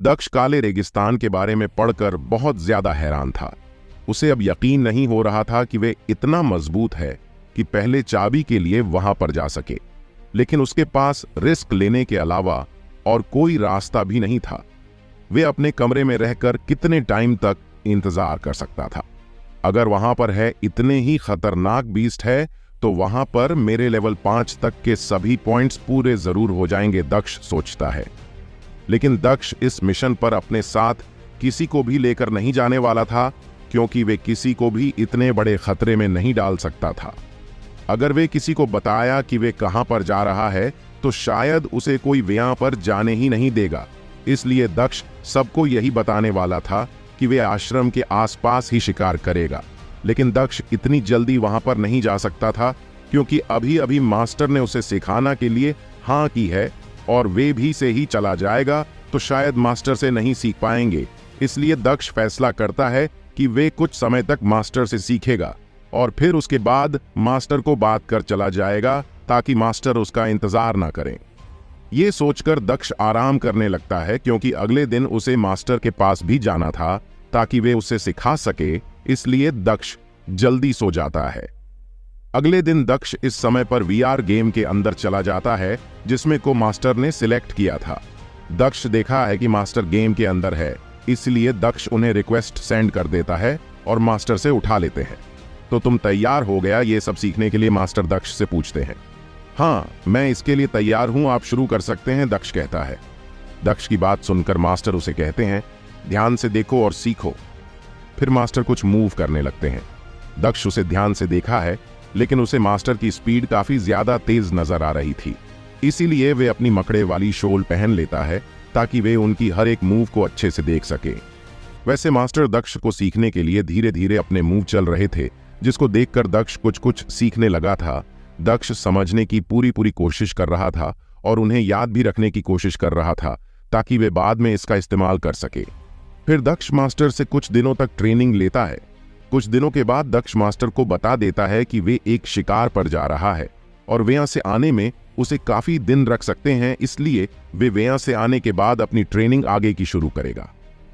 दक्ष काले रेगिस्तान के बारे में पढ़कर बहुत ज्यादा हैरान था। उसे अब यकीन नहीं हो रहा था कि वे इतना मजबूत है कि पहले चाबी के लिए वहां पर जा सके, लेकिन उसके पास रिस्क लेने के अलावा और कोई रास्ता भी नहीं था। वे अपने कमरे में रहकर कितने टाइम तक इंतजार कर सकता था? अगर वहां पर है इतने ही खतरनाक बीस्ट है तो वहां पर मेरे लेवल 5 तक के सभी पॉइंट्स पूरे जरूर हो जाएंगे, दक्ष सोचता है। लेकिन दक्ष इस मिशन पर अपने साथ किसी को भी लेकर नहीं जाने वाला था, क्योंकि वे किसी को भी इतने बड़े खतरे में नहीं डाल सकता था। अगर वे किसी को बताया कि वे कहां पर जा रहा है तो शायद उसे कोई वहां पर जाने ही नहीं देगा। इसलिए दक्ष सबको यही बताने वाला था कि वे आश्रम के आसपास ही शिकार करेगा। लेकिन दक्ष इतनी जल्दी वहां पर नहीं जा सकता था, क्योंकि अभी अभी मास्टर ने उसे सिखाना के लिए हाँ की है, और वे भी से ही चला जाएगा तो शायद मास्टर से नहीं सीख पाएंगे। इसलिए दक्ष फैसला करता है कि वे कुछ समय तक मास्टर से सीखेगा और फिर उसके बाद मास्टर को बात कर चला जाएगा, ताकि मास्टर उसका इंतजार ना करें। ये सोचकर दक्ष आराम करने लगता है, क्योंकि अगले दिन उसे मास्टर के पास भी जाना था ताकि वे उसे सिखा सके। इसलिए दक्ष जल्दी सो जाता है। अगले दिन दक्ष इस समय पर वीआर गेम के अंदर चला जाता है जिसमें को मास्टर ने सिलेक्ट किया था। दक्ष देखा है कि मास्टर गेम के अंदर है, इसलिए दक्ष उन्हें रिक्वेस्ट सेंड कर देता है और मास्टर से उठा लेते हैं। तो तुम तैयार हो गया ये सब सीखने के लिए? मास्टर दक्ष से पूछते हैं। हाँ, मैं इसके लिए तैयार हूं, आप शुरू कर सकते हैं, दक्ष कहता है। दक्ष की बात सुनकर मास्टर उसे कहते हैं, ध्यान से देखो और सीखो। फिर मास्टर कुछ मूव करने लगते हैं। दक्ष उसे ध्यान से देखा है, लेकिन उसे मास्टर की स्पीड काफी ज्यादा तेज नजर आ रही थी। इसीलिए वे अपनी मकड़े वाली शोल पहन लेता है ताकि वे उनकी हर एक मूव को अच्छे से देख सके। वैसे मास्टर दक्ष को सीखने के लिए धीरे धीरे अपने मूव चल रहे थे, जिसको देखकर दक्ष कुछ कुछ सीखने लगा था। दक्ष समझने की पूरी कोशिश कर रहा था और उन्हें याद भी रखने की कोशिश कर रहा था, ताकि वे बाद में इसका इस्तेमाल कर सके। फिर दक्ष मास्टर से कुछ दिनों तक ट्रेनिंग लेता है। कुछ दिनों के बाद दक्ष मास्टर को बता देता है कि वे एक शिकार पर जा रहा है और वे यहाँ से आने में उसे काफी दिन रख सकते हैं, इसलिए वे यहाँ से आने के बाद अपनी ट्रेनिंग आगे की शुरू करेगा।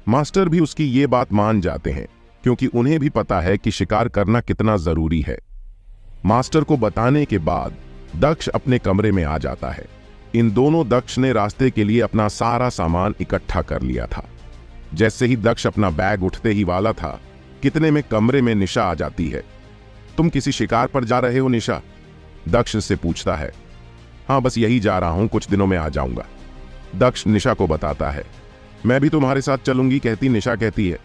मास्टर भी उसकी ये बात मान जाते हैं, क्योंकि उन्हें भी पता है कि शिकार करना कितना जरूरी है। मास्टर को बताने के बाद दक्ष अपने कमरे में आ जाता है। इन दोनों दक्ष ने रास्ते के लिए अपना सारा सामान इकट्ठा कर लिया था। जैसे ही दक्ष अपना बैग उठते ही वाला था, कितने में कमरे में निशा आ जाती है। तुम किसी शिकार पर जा रहे हो निशा? दक्ष से पूछता है। हाँ, बस यही जा रहा हूं, कुछ दिनों में आ जाऊंगा, दक्ष निशा को बताता है। मैं भी तुम्हारे साथ चलूंगी, कहती निशा कहती है।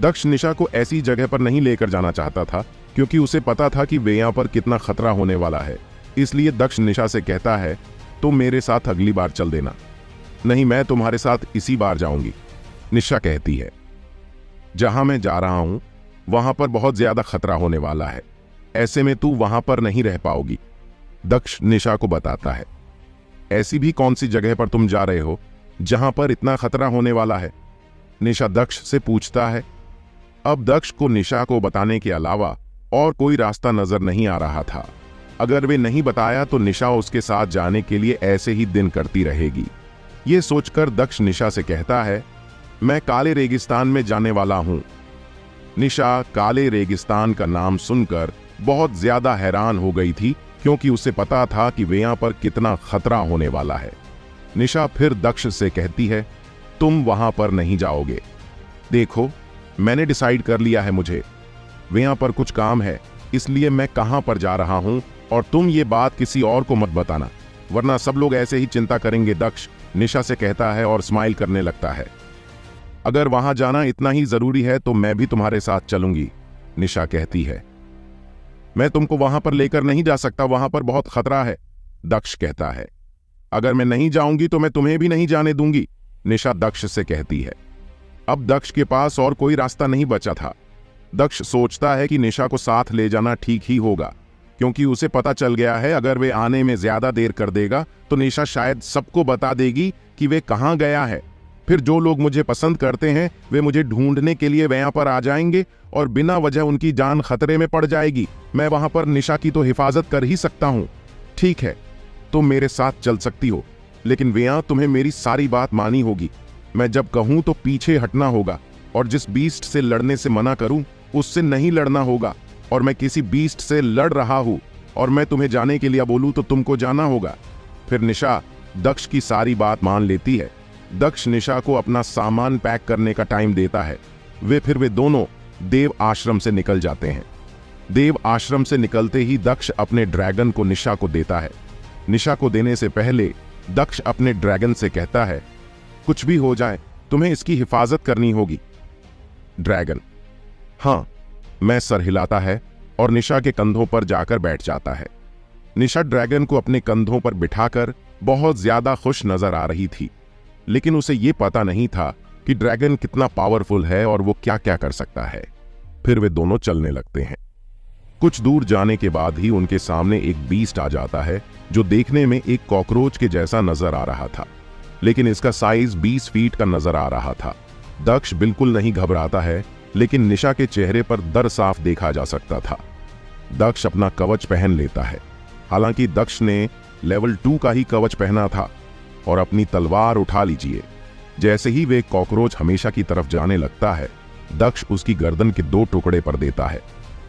दक्ष निशा को ऐसी जगह पर नहीं लेकर जाना चाहता था, क्योंकि उसे पता था कि वे यहाँ पर कितना खतरा होने वाला है। इसलिए दक्ष निशा से कहता है, तुम मेरे साथ अगली बार चल देना। नहीं, मैं तुम्हारे साथ इसी बार जाऊंगी, निशा कहती है। जहां मैं जा रहा हूं वहां पर बहुत ज्यादा खतरा होने वाला है, ऐसे में तू वहां पर नहीं रह पाओगी, दक्ष निशा को बताता है। ऐसी भी कौन सी जगह पर तुम जा रहे हो जहां पर इतना खतरा होने वाला है? निशा दक्ष से पूछता है। अब दक्ष को निशा को बताने के अलावा और कोई रास्ता नजर नहीं आ रहा था। अगर वे नहीं बताया तो निशा उसके साथ जाने के लिए ऐसे ही दिन करती रहेगी। ये सोचकर दक्ष निशा से कहता है, मैं काले रेगिस्तान में जाने वाला हूं। निशा काले रेगिस्तान का नाम सुनकर बहुत ज्यादा हैरान हो गई थी, क्योंकि उसे पता था कि वे यहाँ पर कितना खतरा होने वाला है। निशा फिर दक्ष से कहती है, तुम वहां पर नहीं जाओगे। देखो, मैंने डिसाइड कर लिया है, मुझे वे यहाँ पर कुछ काम है, इसलिए मैं कहां पर जा रहा हूं, और तुम ये बात किसी और को मत बताना, वरना सब लोग ऐसे ही चिंता करेंगे, दक्ष निशा से कहता है और स्माइल करने लगता है। अगर वहां जाना इतना ही जरूरी है तो मैं भी तुम्हारे साथ चलूंगी, निशा कहती है। मैं तुमको वहां पर लेकर नहीं जा सकता, वहां पर बहुत खतरा है, दक्ष कहता है। अगर मैं नहीं जाऊंगी तो मैं तुम्हें भी नहीं जाने दूंगी, निशा दक्ष से कहती है। अब दक्ष के पास और कोई रास्ता नहीं बचा था। दक्ष सोचता है कि निशा को साथ ले जाना ठीक ही होगा, क्योंकि उसे पता चल गया है अगर वे आने में ज्यादा देर कर देगा तो निशा शायद सबको बता देगी कि वे कहां गया है। फिर जो लोग मुझे पसंद करते हैं वे मुझे ढूंढने के लिए वहां पर आ जाएंगे और बिना वजह उनकी जान खतरे में पड़ जाएगी। मैं वहां पर निशा की तो हिफाजत कर ही सकता हूं। ठीक है, तुम मेरे साथ चल सकती हो, लेकिन वहां तुम्हें मेरी सारी बात मानी होगी। मैं जब कहूं तो पीछे हटना होगा, और जिस बीस्ट से लड़ने से मना करूं उससे नहीं लड़ना होगा, और मैं किसी बीस्ट से लड़ रहा हूं, और मैं तुम्हें जाने के लिए बोलूं तो तुमको जाना होगा। फिर निशा दक्ष की सारी बात मान लेती है। दक्ष निशा को अपना सामान पैक करने का टाइम देता है। वे दोनों देव आश्रम से निकल जाते हैं। देव आश्रम से निकलते ही दक्ष अपने ड्रैगन को निशा को देता है। निशा को देने से पहले दक्ष अपने ड्रैगन से कहता है, कुछ भी हो जाए तुम्हें इसकी हिफाजत करनी होगी। ड्रैगन हाँ, मैं सर हिलाता है और निशा के कंधों पर जाकर बैठ जाता है। निशा ड्रैगन को अपने कंधों पर बिठाकर बहुत ज्यादा खुश नजर आ रही थी, लेकिन उसे यह पता नहीं था कि ड्रैगन कितना पावरफुल है और वो क्या क्या कर सकता है। फिर वे दोनों चलने लगते हैं। कुछ दूर जाने के बाद ही उनके सामने एक बीस्ट आ जाता है जो देखने में एक कॉकरोच के जैसा नजर आ रहा था, लेकिन इसका साइज 20 फीट का नजर आ रहा था। दक्ष बिल्कुल नहीं घबराता है, लेकिन निशा के चेहरे पर डर साफ देखा जा सकता था। दक्ष अपना कवच पहन लेता है। हालांकि दक्ष ने लेवल 2 का ही कवच पहना था, और अपनी तलवार उठा लीजिए। जैसे ही वे कॉकरोच हमेशा की तरफ जाने लगता है, दक्ष उसकी गर्दन के 2 टुकड़े पर देता है।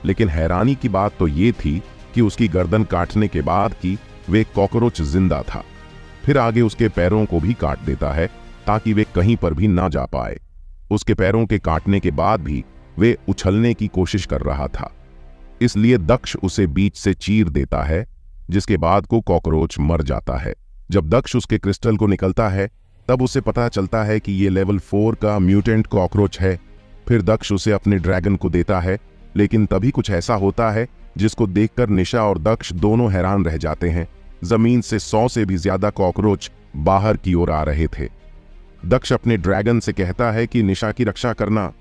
लेकिन हैरानी की बात तो ये थी कि उसकी गर्दन काटने के बाद की वे कॉकरोच जिंदा था। फिर आगे उसके पैरों को भी काट देता है ताकि वे कहीं पर भी ना जा पाए। उसके पैरों के काटने के बाद भी वे उछलने की कोशिश कर रहा था, इसलिए दक्ष उसे बीच से चीर देता है, जिसके बाद को कॉकरोच मर जाता है। जब दक्ष उसके क्रिस्टल को निकलता है तब उसे पता चलता है कि ये लेवल 4 का म्यूटेंट कॉकरोच है। फिर दक्ष उसे अपने ड्रैगन को देता है, लेकिन तभी कुछ ऐसा होता है जिसको देखकर निशा और दक्ष दोनों हैरान रह जाते हैं। जमीन से 100 से भी ज्यादा कॉकरोच बाहर की ओर आ रहे थे। दक्ष अपने ड्रैगन से कहता है कि निशा की रक्षा करना।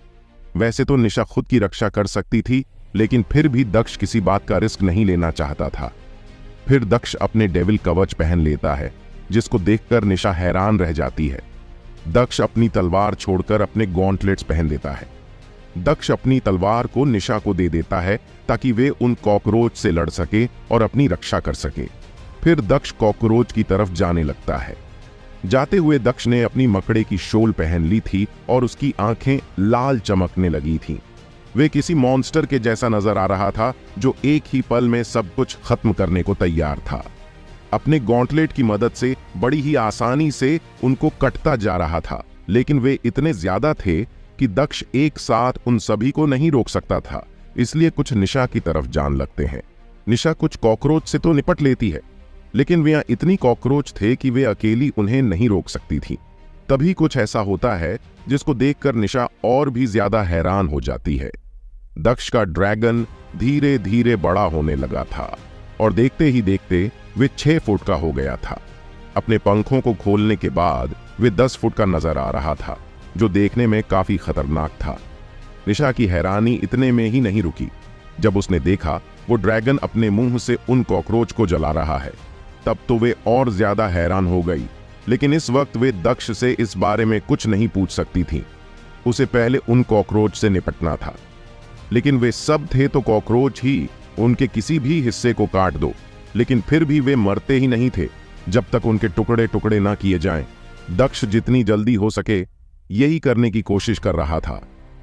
वैसे तो निशा खुद की रक्षा कर सकती थी, लेकिन फिर भी दक्ष किसी बात का रिस्क नहीं लेना चाहता था। फिर दक्ष अपने डेविल कवच पहन लेता है, जिसको देखकर निशा हैरान रह जाती है। दक्ष अपनी तलवार छोड़कर अपने गॉन्टलेट्स पहन लेता है। दक्ष अपनी तलवार को निशा को दे देता है ताकि वे उन कॉकरोच से लड़ सके और अपनी रक्षा कर सके। फिर दक्ष कॉकरोच की तरफ जाने लगता है। जाते हुए दक्ष ने अपनी मकड़े की शोल पहन ली थी और उसकी आंखें लाल चमकने लगी थीं। वे किसी मॉन्स्टर के जैसा नजर आ रहा था जो एक ही पल में सब कुछ खत्म करने को तैयार था। अपने गॉन्टलेट की मदद से बड़ी ही आसानी से उनको कटता जा रहा था, लेकिन वे इतने ज्यादा थे कि दक्ष एक साथ उन सभी को नहीं रोक सकता था, इसलिए कुछ निशा की तरफ जान लगते हैं। निशा कुछ कॉकरोच से तो निपट लेती है, लेकिन वे इतनी कॉकरोच थे कि वे अकेली उन्हें नहीं रोक सकती थी। तभी कुछ ऐसा होता है जिसको देखकर निशा और भी ज्यादा हैरान हो जाती है। दक्ष का ड्रैगन धीरे धीरे बड़ा होने लगा था और देखते ही देखते वे 6 फुट का हो गया था। अपने पंखों को खोलने के बाद वे 10 फुट का नजर आ रहा था, जो देखने में काफी खतरनाक था। निशा की हैरानी इतने में ही नहीं रुकी। जब उसने देखा वो ड्रैगन अपने मुंह से उन कॉकरोच को जला रहा है, तब तो वे और ज्यादा हैरान हो गई। लेकिन इस वक्त वे दक्ष से इस बारे में कुछ नहीं पूछ सकती थी। उसे पहले उन कॉकरोच से निपटना था, लेकिन वे सब थे तो कॉकरोच ही उनके किसी भी हिस्से को काट दो, लेकिन फिर भी वे मरते ही नहीं थे जब तक उनके टुकड़े टुकड़े ना किए जाएं। दक्ष जितनी जल्दी हो सके यही करने की कोशिश कर रहा था।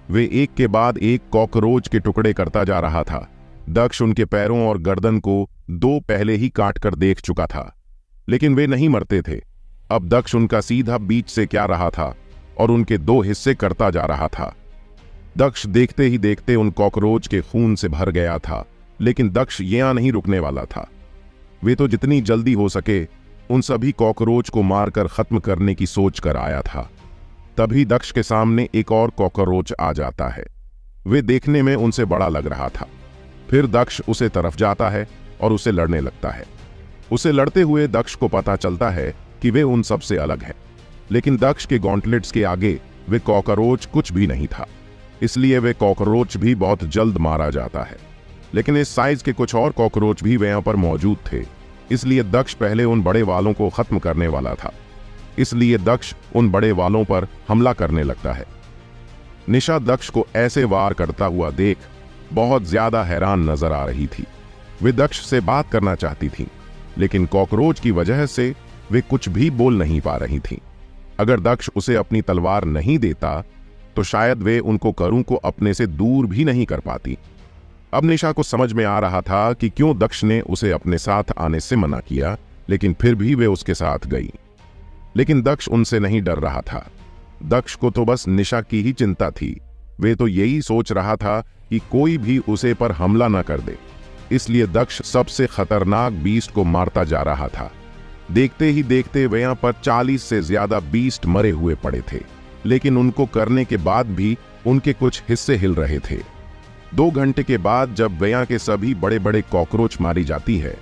वे एक के बाद एक कॉकरोच के टुकड़े करता जा रहा था। दक्ष उनके पैरों और गर्दन को 2 पहले ही काट कर देख चुका था, लेकिन वे नहीं मरते थे। अब दक्ष उनका सीधा बीच से क्या रहा था और उनके 2 हिस्से करता जा रहा था। दक्ष देखते ही देखते उन कॉकरोच के खून से भर गया था, लेकिन दक्ष यहां नहीं रुकने वाला था। वे तो जितनी जल्दी हो सके उन सभी कॉकरोच को मारकर खत्म करने की सोच कर आया था। तभी दक्ष के सामने एक और कॉकरोच आ जाता है। वे देखने में उनसे बड़ा लग रहा था। फिर दक्ष उसे तरफ जाता है और उसे लड़ने लगता है। उसे लड़ते हुए दक्ष को पता चलता है कि वे उन सब से अलग है, लेकिन दक्ष के गॉन्टलेट्स के आगे वे कॉकरोच कुछ भी नहीं था, इसलिए वे कॉकरोच भी बहुत जल्द मारा जाता है। लेकिन इस साइज के कुछ और कॉकरोच भी वहां पर मौजूद थे, इसलिए दक्ष पहले उन बड़े वालों को खत्म करने वाला था। इसलिए दक्ष उन बड़े वालों पर हमला करने लगता है। निशा दक्ष को ऐसे वार करता हुआ देख बहुत ज्यादा हैरान नजर आ रही थी। वे दक्ष से बात करना चाहती थी, लेकिन कॉकरोच की वजह से वे कुछ भी बोल नहीं पा रही थी। अगर दक्ष उसे अपनी तलवार नहीं देता तो शायद वे उनको करुण को अपने से दूर भी नहीं कर पाती। अब निशा को समझ में आ रहा था कि क्यों दक्ष ने उसे अपने साथ आने से मना किया, लेकिन फिर भी वे उसके साथ गई। लेकिन दक्ष उनसे नहीं डर रहा था। दक्ष को तो बस निशा की ही चिंता थी। वे तो यही सोच रहा था कि कोई भी उसे पर हमला न कर दे। इसलिए दक्ष सबसे खतरनाक बीस्ट को मारता जा रहा था। देखते ही देखते वहां पर 40 से ज्यादा बीस्ट मरे हुए पड़े थे, लेकिन उनको करने के बाद भी उनके कुछ हिस्से हिल रहे थे। 2 घंटे के बाद जब वहां के सभी बड़े बड़े कॉकरोच मारी जाती है,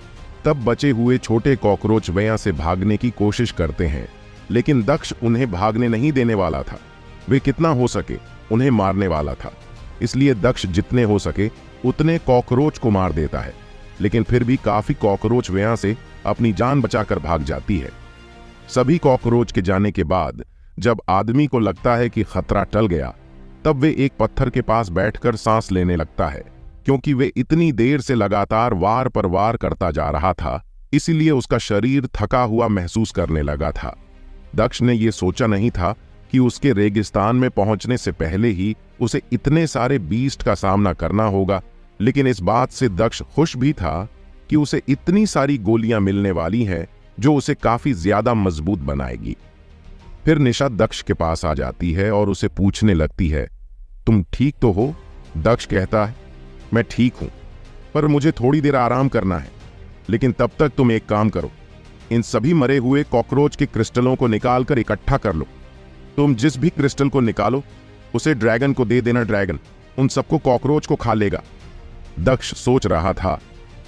तब बचे हुए छोटे कॉकरोच वहां से भागने की कोशिश करते हैं, लेकिन दक्ष उन्हें भागने नहीं देने वाला था। वे कितना हो सके उन्हें मारने वाला था। इसलिए दक्ष जितने हो सके उतने कॉकरोच को मार देता है, लेकिन फिर भी काफी कॉकरोच वहां से अपनी जान बचाकर भाग जाती है। सभी कॉकरोच के जाने के बाद जब आदमी को लगता है कि खतरा टल गया, तब वे एक पत्थर के पास बैठकर सांस लेने लगता है। क्योंकि वे इतनी देर से लगातार वार पर वार करता जा रहा था, इसीलिए उसका शरीर थका हुआ महसूस करने लगा था। दक्ष ने यह सोचा नहीं था कि उसके रेगिस्तान में पहुंचने से पहले ही उसे इतने सारे बीस्ट का सामना करना होगा, लेकिन इस बात से दक्ष खुश भी था कि उसे इतनी सारी गोलियां मिलने वाली हैं जो उसे काफी ज्यादा मजबूत बनाएगी। फिर निशा दक्ष के पास आ जाती है और उसे पूछने लगती है, तुम ठीक तो हो? दक्ष कहता है, मैं ठीक हूं, पर मुझे थोड़ी देर आराम करना है। लेकिन तब तक तुम एक काम करो, इन सभी मरे हुए कॉकरोच के क्रिस्टलों को निकालकर इकट्ठा कर लो। तुम जिस भी क्रिस्टल को निकालो उसे ड्रैगन को दे देना। ड्रैगन उन सबको कॉकरोच को खा लेगा। दक्ष सोच रहा था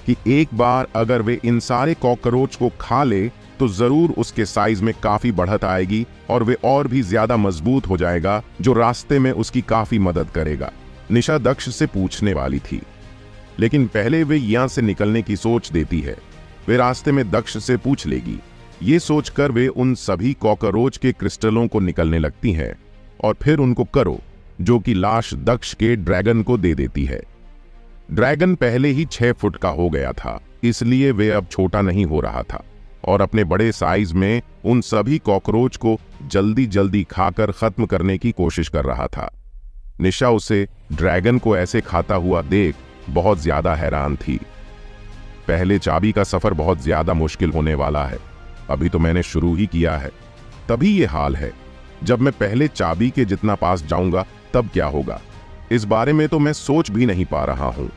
कि एक बार अगर वे इन सारे कॉकरोच को खा ले तो जरूर उसके साइज में काफी बढ़त आएगी और वे और भी ज्यादा मजबूत हो जाएगा, जो रास्ते में उसकी काफी मदद करेगा। निशा दक्ष से पूछने वाली थी, लेकिन पहले वे यहां से निकलने की सोच देती है। वे रास्ते में दक्ष से पूछ लेगी। ये सोचकर वे उन सभी कॉकरोच के क्रिस्टलों को निकलने लगती हैं और फिर उनको करो, जो कि लाश दक्ष के ड्रैगन को दे देती है। ड्रैगन पहले ही 6 फुट का हो गया था, इसलिए वे अब छोटा नहीं हो रहा था और अपने बड़े साइज में उन सभी कॉकरोच को जल्दी जल्दी खाकर खत्म करने की कोशिश कर रहा था। निशा उसे ड्रैगन को ऐसे खाता हुआ देख बहुत ज्यादा हैरान थी। पहले चाबी का सफर बहुत ज्यादा मुश्किल होने वाला है। अभी तो मैंने शुरू ही किया है, तभी ये हाल है। जब मैं पहले चाबी के जितना पास जाऊंगा तब क्या होगा, इस बारे में तो मैं सोच भी नहीं पा रहा हूं।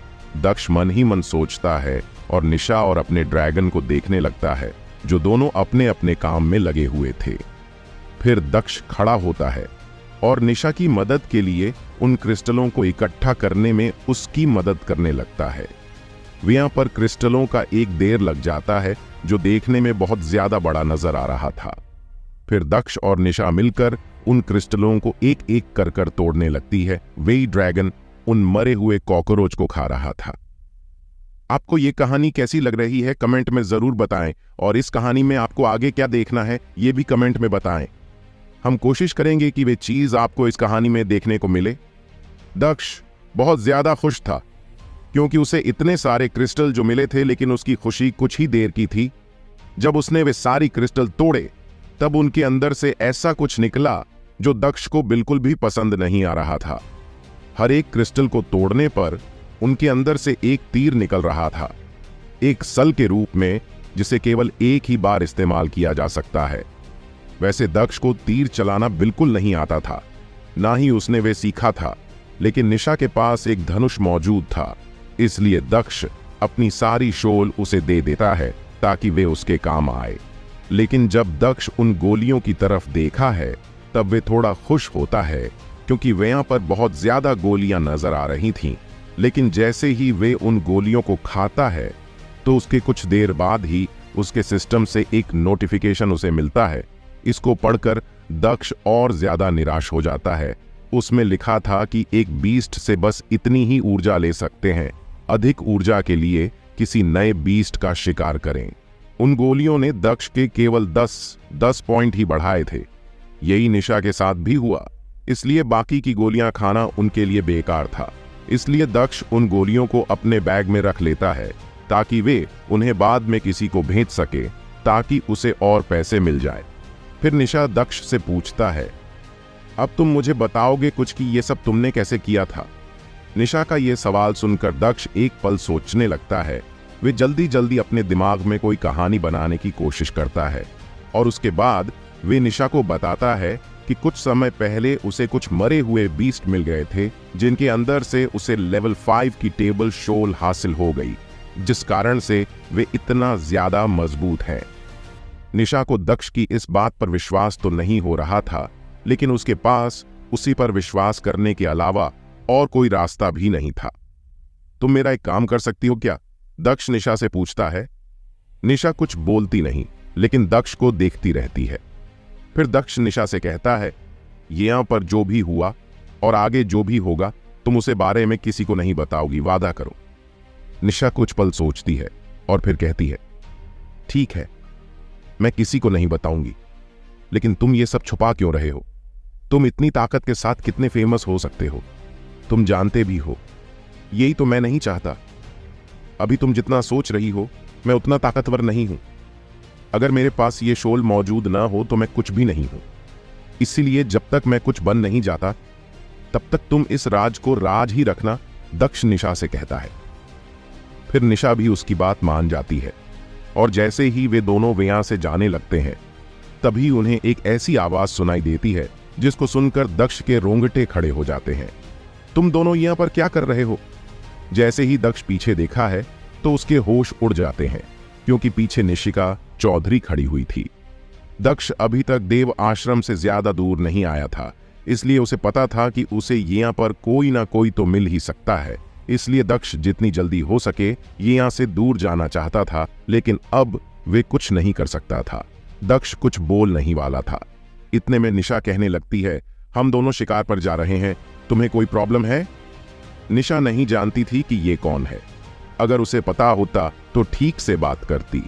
दक्ष मन ही मन सोचता है और निशा और अपने ड्रैगन को देखने लगता है, जो दोनों अपने अपने काम में लगे हुए थे। फिर दक्ष खड़ा होता है और निशा की मदद के लिए उन क्रिस्टलों को इकट्ठा करने में उसकी मदद करने लगता है। वहां पर क्रिस्टलों का एक ढेर लग जाता है, जो देखने में बहुत ज्यादा बड़ा नजर आ रहा था। फिर दक्ष और निशा मिलकर उन क्रिस्टलों को एक एक कर कर तोड़ने लगती है। वही ड्रैगन उन मरे हुए कॉकरोच को खा रहा था। आपको ये कहानी कैसी लग रही है कमेंट में जरूर बताएं, और इस कहानी में आपको आगे क्या देखना है ये भी कमेंट में बताएं। हम कोशिश करेंगे कि वे चीज आपको इस कहानी में देखने को मिले। दक्ष बहुत ज्यादा खुश था क्योंकि उसे इतने सारे क्रिस्टल जो मिले थे, लेकिन उसकी खुशी कुछ ही देर की थी। जब उसने वे सारी क्रिस्टल तोड़े तब उनके अंदर से ऐसा कुछ निकला जो दक्ष को बिल्कुल भी पसंद नहीं आ रहा था। हर एक क्रिस्टल को तोड़ने पर उनके अंदर से एक तीर निकल रहा था, एक सल के रूप में, जिसे केवल एक ही बार इस्तेमाल किया जा सकता है। वैसे दक्ष को तीर चलाना बिल्कुल नहीं आता था, ना ही उसने वे सीखा था, लेकिन निशा के पास एक धनुष मौजूद था, इसलिए दक्ष अपनी सारी शोल उसे दे देता है ताकि वे उसके काम आए। लेकिन जब दक्ष उन गोलियों की तरफ देखा है तब वे थोड़ा खुश होता है, क्योंकि वहां पर बहुत ज्यादा गोलियां नजर आ रही थीं। लेकिन जैसे ही वे उन गोलियों को खाता है तो उसके कुछ देर बाद ही उसके सिस्टम से एक नोटिफिकेशन उसे मिलता है। इसको पढ़कर दक्ष और ज्यादा निराश हो जाता है। उसमें लिखा था कि एक बीस्ट से बस इतनी ही ऊर्जा ले सकते हैं, अधिक ऊर्जा के लिए किसी नए बीस्ट का शिकार करें। उन गोलियों ने दक्ष के केवल 10 पॉइंट ही बढ़ाए थे। यही निशा के साथ भी हुआ, इसलिए बाकी की गोलियां खाना उनके लिए बेकार था। इसलिए दक्ष उन गोलियों को अपने बैग में रख लेता है ताकि वे उन्हें बाद में किसी को भेज सके, ताकि उसे और पैसे मिल जाए। फिर निशा दक्ष से पूछता है, अब तुम मुझे बताओगे कुछ कि ये सब तुमने कैसे किया था? निशा का ये सवाल सुनकर दक्ष एक पल सोचने लगता है। वे जल्दी जल्दी अपने दिमाग में कोई कहानी बनाने की कोशिश करता है और उसके बाद वे निशा को बताता है कि कुछ समय पहले उसे कुछ मरे हुए बीस्ट मिल गए थे, जिनके अंदर से उसे लेवल 5 की टेबल शोल हासिल हो गई, जिस कारण से वे इतना ज्यादा मजबूत हैं। निशा को दक्ष की इस बात पर विश्वास तो नहीं हो रहा था, लेकिन उसके पास उसी पर विश्वास करने के अलावा और कोई रास्ता भी नहीं था। तुम मेरा एक काम कर सकती हो क्या? दक्ष निशा से पूछता है। निशा कुछ बोलती नहीं, लेकिन दक्ष को देखती रहती है। फिर दक्ष निशा से कहता है, यहां पर जो भी हुआ और आगे जो भी होगा तुम उसे बारे में किसी को नहीं बताओगी, वादा करो। निशा कुछ पल सोचती है और फिर कहती है, ठीक है, मैं किसी को नहीं बताऊंगी। लेकिन तुम ये सब छुपा क्यों रहे हो? तुम इतनी ताकत के साथ कितने फेमस हो सकते हो? तुम जानते भी हो। यही तो मैं नहीं चाहता। अभी तुम जितना सोच रही हो मैं उतना ताकतवर नहीं हूं। अगर मेरे पास ये शोल मौजूद ना हो तो मैं कुछ भी नहीं हूं। इसीलिए जब तक मैं कुछ बन नहीं जाता तब तक तुम इस राज को राज ही रखना, दक्ष निशा से कहता है। फिर निशा भी उसकी बात मान जाती है और जैसे ही वे दोनों वहां से जाने लगते हैं तभी उन्हें एक ऐसी आवाज सुनाई देती है जिसको सुनकर दक्ष के रोंगटे खड़े हो जाते हैं। तुम दोनों यहां पर क्या कर रहे हो? जैसे ही दक्ष पीछे देखा है तो उसके होश उड़ जाते हैं, क्योंकि पीछे निशिका चौधरी खड़ी हुई थी। दक्ष अभी तक देव आश्रम से ज्यादा दूर नहीं आया था, इसलिए उसे पता था कि उसे यहाँ पर कोई ना कोई तो मिल ही सकता है। इसलिए दक्ष जितनी जल्दी हो सके यहाँ से दूर जाना चाहता था, लेकिन अब वे कुछ नहीं कर सकता था। दक्ष कुछ बोल नहीं वाला था। इतने में निशा कहने लगती है, हम दोनों शिकार पर जा रहे हैं, तुम्हें कोई प्रॉब्लम है? निशा नहीं जानती थी कि ये कौन है। अगर उसे पता होता तो ठीक से बात करती।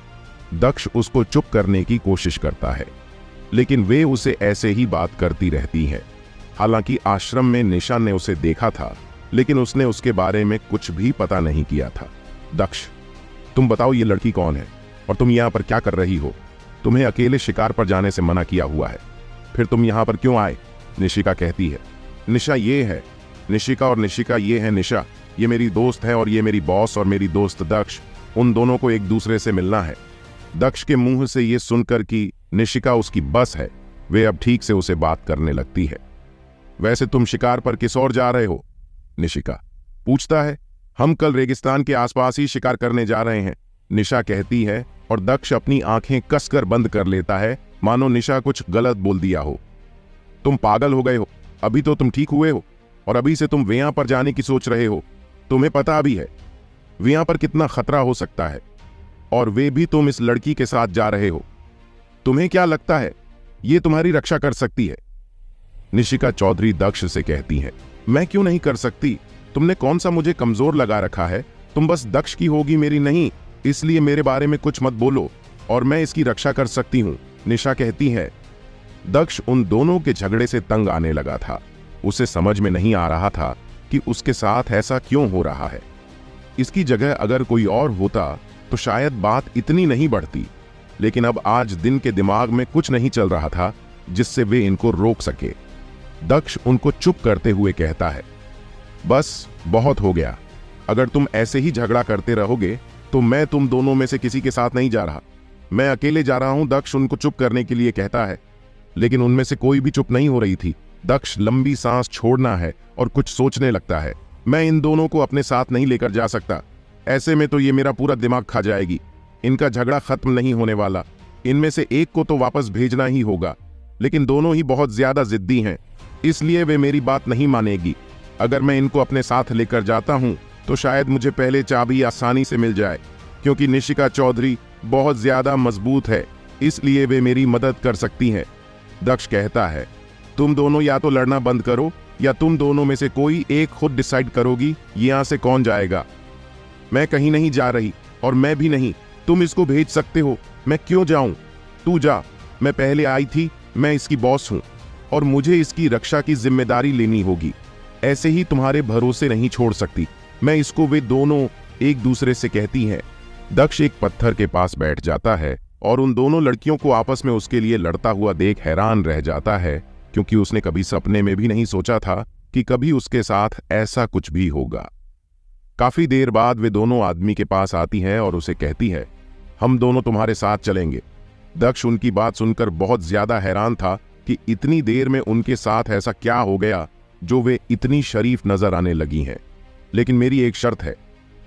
दक्ष उसको चुप करने की कोशिश करता है, लेकिन वे उसे ऐसे ही बात करती रहती हैं। हालांकि आश्रम में निशा ने उसे देखा था, लेकिन उसने उसके बारे में कुछ भी पता नहीं किया था। दक्ष, तुम बताओ ये लड़की कौन है और तुम यहाँ पर क्या कर रही हो? तुम्हें अकेले शिकार पर जाने से मना किया हुआ है, फिर तुम यहाँ पर क्यों आए? निशिका कहती है। निशा ये है निशिका और निशिका ये है निशा। ये मेरी दोस्त है और ये मेरी बॉस और मेरी दोस्त दक्ष। उन दोनों को एक दूसरे से मिलना है। दक्ष के मुंह से ये सुनकर कि निशिका उसकी बस है, वे अब ठीक से उसे बात करने लगती है। वैसे तुम शिकार पर किस ओर जा रहे हो? निशिका पूछता है। हम कल रेगिस्तान के आसपास ही शिकार करने जा रहे हैं, निशा कहती है और दक्ष अपनी आंखें कसकर बंद कर लेता है, मानो निशा कुछ गलत बोल दिया हो। तुम पागल हो गए हो? अभी तो तुम ठीक हुए हो और अभी से तुम वहां पर जाने की सोच रहे हो। तुम्हें पता भी है वहां पर कितना खतरा हो सकता है, और वे भी तुम इस लड़की के साथ जा रहे हो। तुम्हें क्या लगता है ये तुम्हारी रक्षा कर सकती है? निशिका चौधरी दक्ष से कहती है। मैं क्यों नहीं कर सकती? तुमने कौन सा मुझे कमजोर लगा रखा है? तुम बस दक्ष की होगी, मेरी नहीं। इसलिए मेरे बारे में कुछ मत बोलो और मैं इसकी रक्षा कर सकती हूं, निशा कहती है। दक्ष उन दोनों के झगड़े से तंग आने लगा था। उसे समझ में नहीं आ रहा था कि उसके साथ ऐसा क्यों हो रहा है। इसकी जगह अगर कोई और होता तो शायद बात इतनी नहीं बढ़ती, लेकिन अब आज दिन के दिमाग में कुछ नहीं चल रहा था जिससे वे इनको रोक सके। दक्ष उनको चुप करते हुए कहता है, बस बहुत हो गया। अगर तुम ऐसे ही झगड़ा करते रहोगे तो मैं तुम दोनों में से किसी के साथ नहीं जा रहा, मैं अकेले जा रहा हूं। दक्ष उनको चुप करने के लिए कहता है, लेकिन उनमें से कोई भी चुप नहीं हो रही थी। दक्ष लंबी सांस छोड़ना है और कुछ सोचने लगता है। मैं इन दोनों को अपने साथ नहीं लेकर जा सकता, ऐसे में तो ये मेरा पूरा दिमाग खा जाएगी। इनका झगड़ा खत्म नहीं होने वाला। इनमें से एक को तो वापस भेजना ही होगा, लेकिन दोनों ही बहुत ज्यादा जिद्दी हैं, इसलिए वे मेरी बात नहीं मानेगी। अगर मैं इनको अपने साथ लेकर जाता हूं तो शायद मुझे पहले चाबी आसानी से मिल जाए, क्योंकि निशिका चौधरी बहुत ज्यादा मजबूत है, इसलिए वे मेरी मदद कर सकती हैं। दक्ष कहता है, तुम दोनों या तो लड़ना बंद करो या तुम दोनों में से कोई एक खुद डिसाइड करोगी यहां से कौन जाएगा। मैं कहीं नहीं जा रही और मैं भी नहीं। तुम इसको भेज सकते हो, मैं क्यों जाऊं? तू जा। मैं पहले आई थी, मैं इसकी बॉस हूं और मुझे इसकी रक्षा की जिम्मेदारी लेनी होगी। ऐसे ही तुम्हारे भरोसे नहीं छोड़ सकती मैं इसको, वे दोनों एक दूसरे से कहती हैं। दक्ष एक पत्थर के पास बैठ जाता है और उन दोनों लड़कियों को आपस में उसके लिए लड़ता हुआ देख हैरान रह जाता है, क्योंकि उसने कभी सपने में भी नहीं सोचा था कि कभी उसके साथ ऐसा कुछ भी होगा। काफी देर बाद वे दोनों आदमी के पास आती है और उसे कहती है, हम दोनों तुम्हारे साथ चलेंगे। दक्ष उनकी बात सुनकर बहुत ज्यादा हैरान था कि इतनी देर में उनके साथ ऐसा क्या हो गया जो वे इतनी शरीफ नजर आने लगी हैं। लेकिन मेरी एक शर्त है,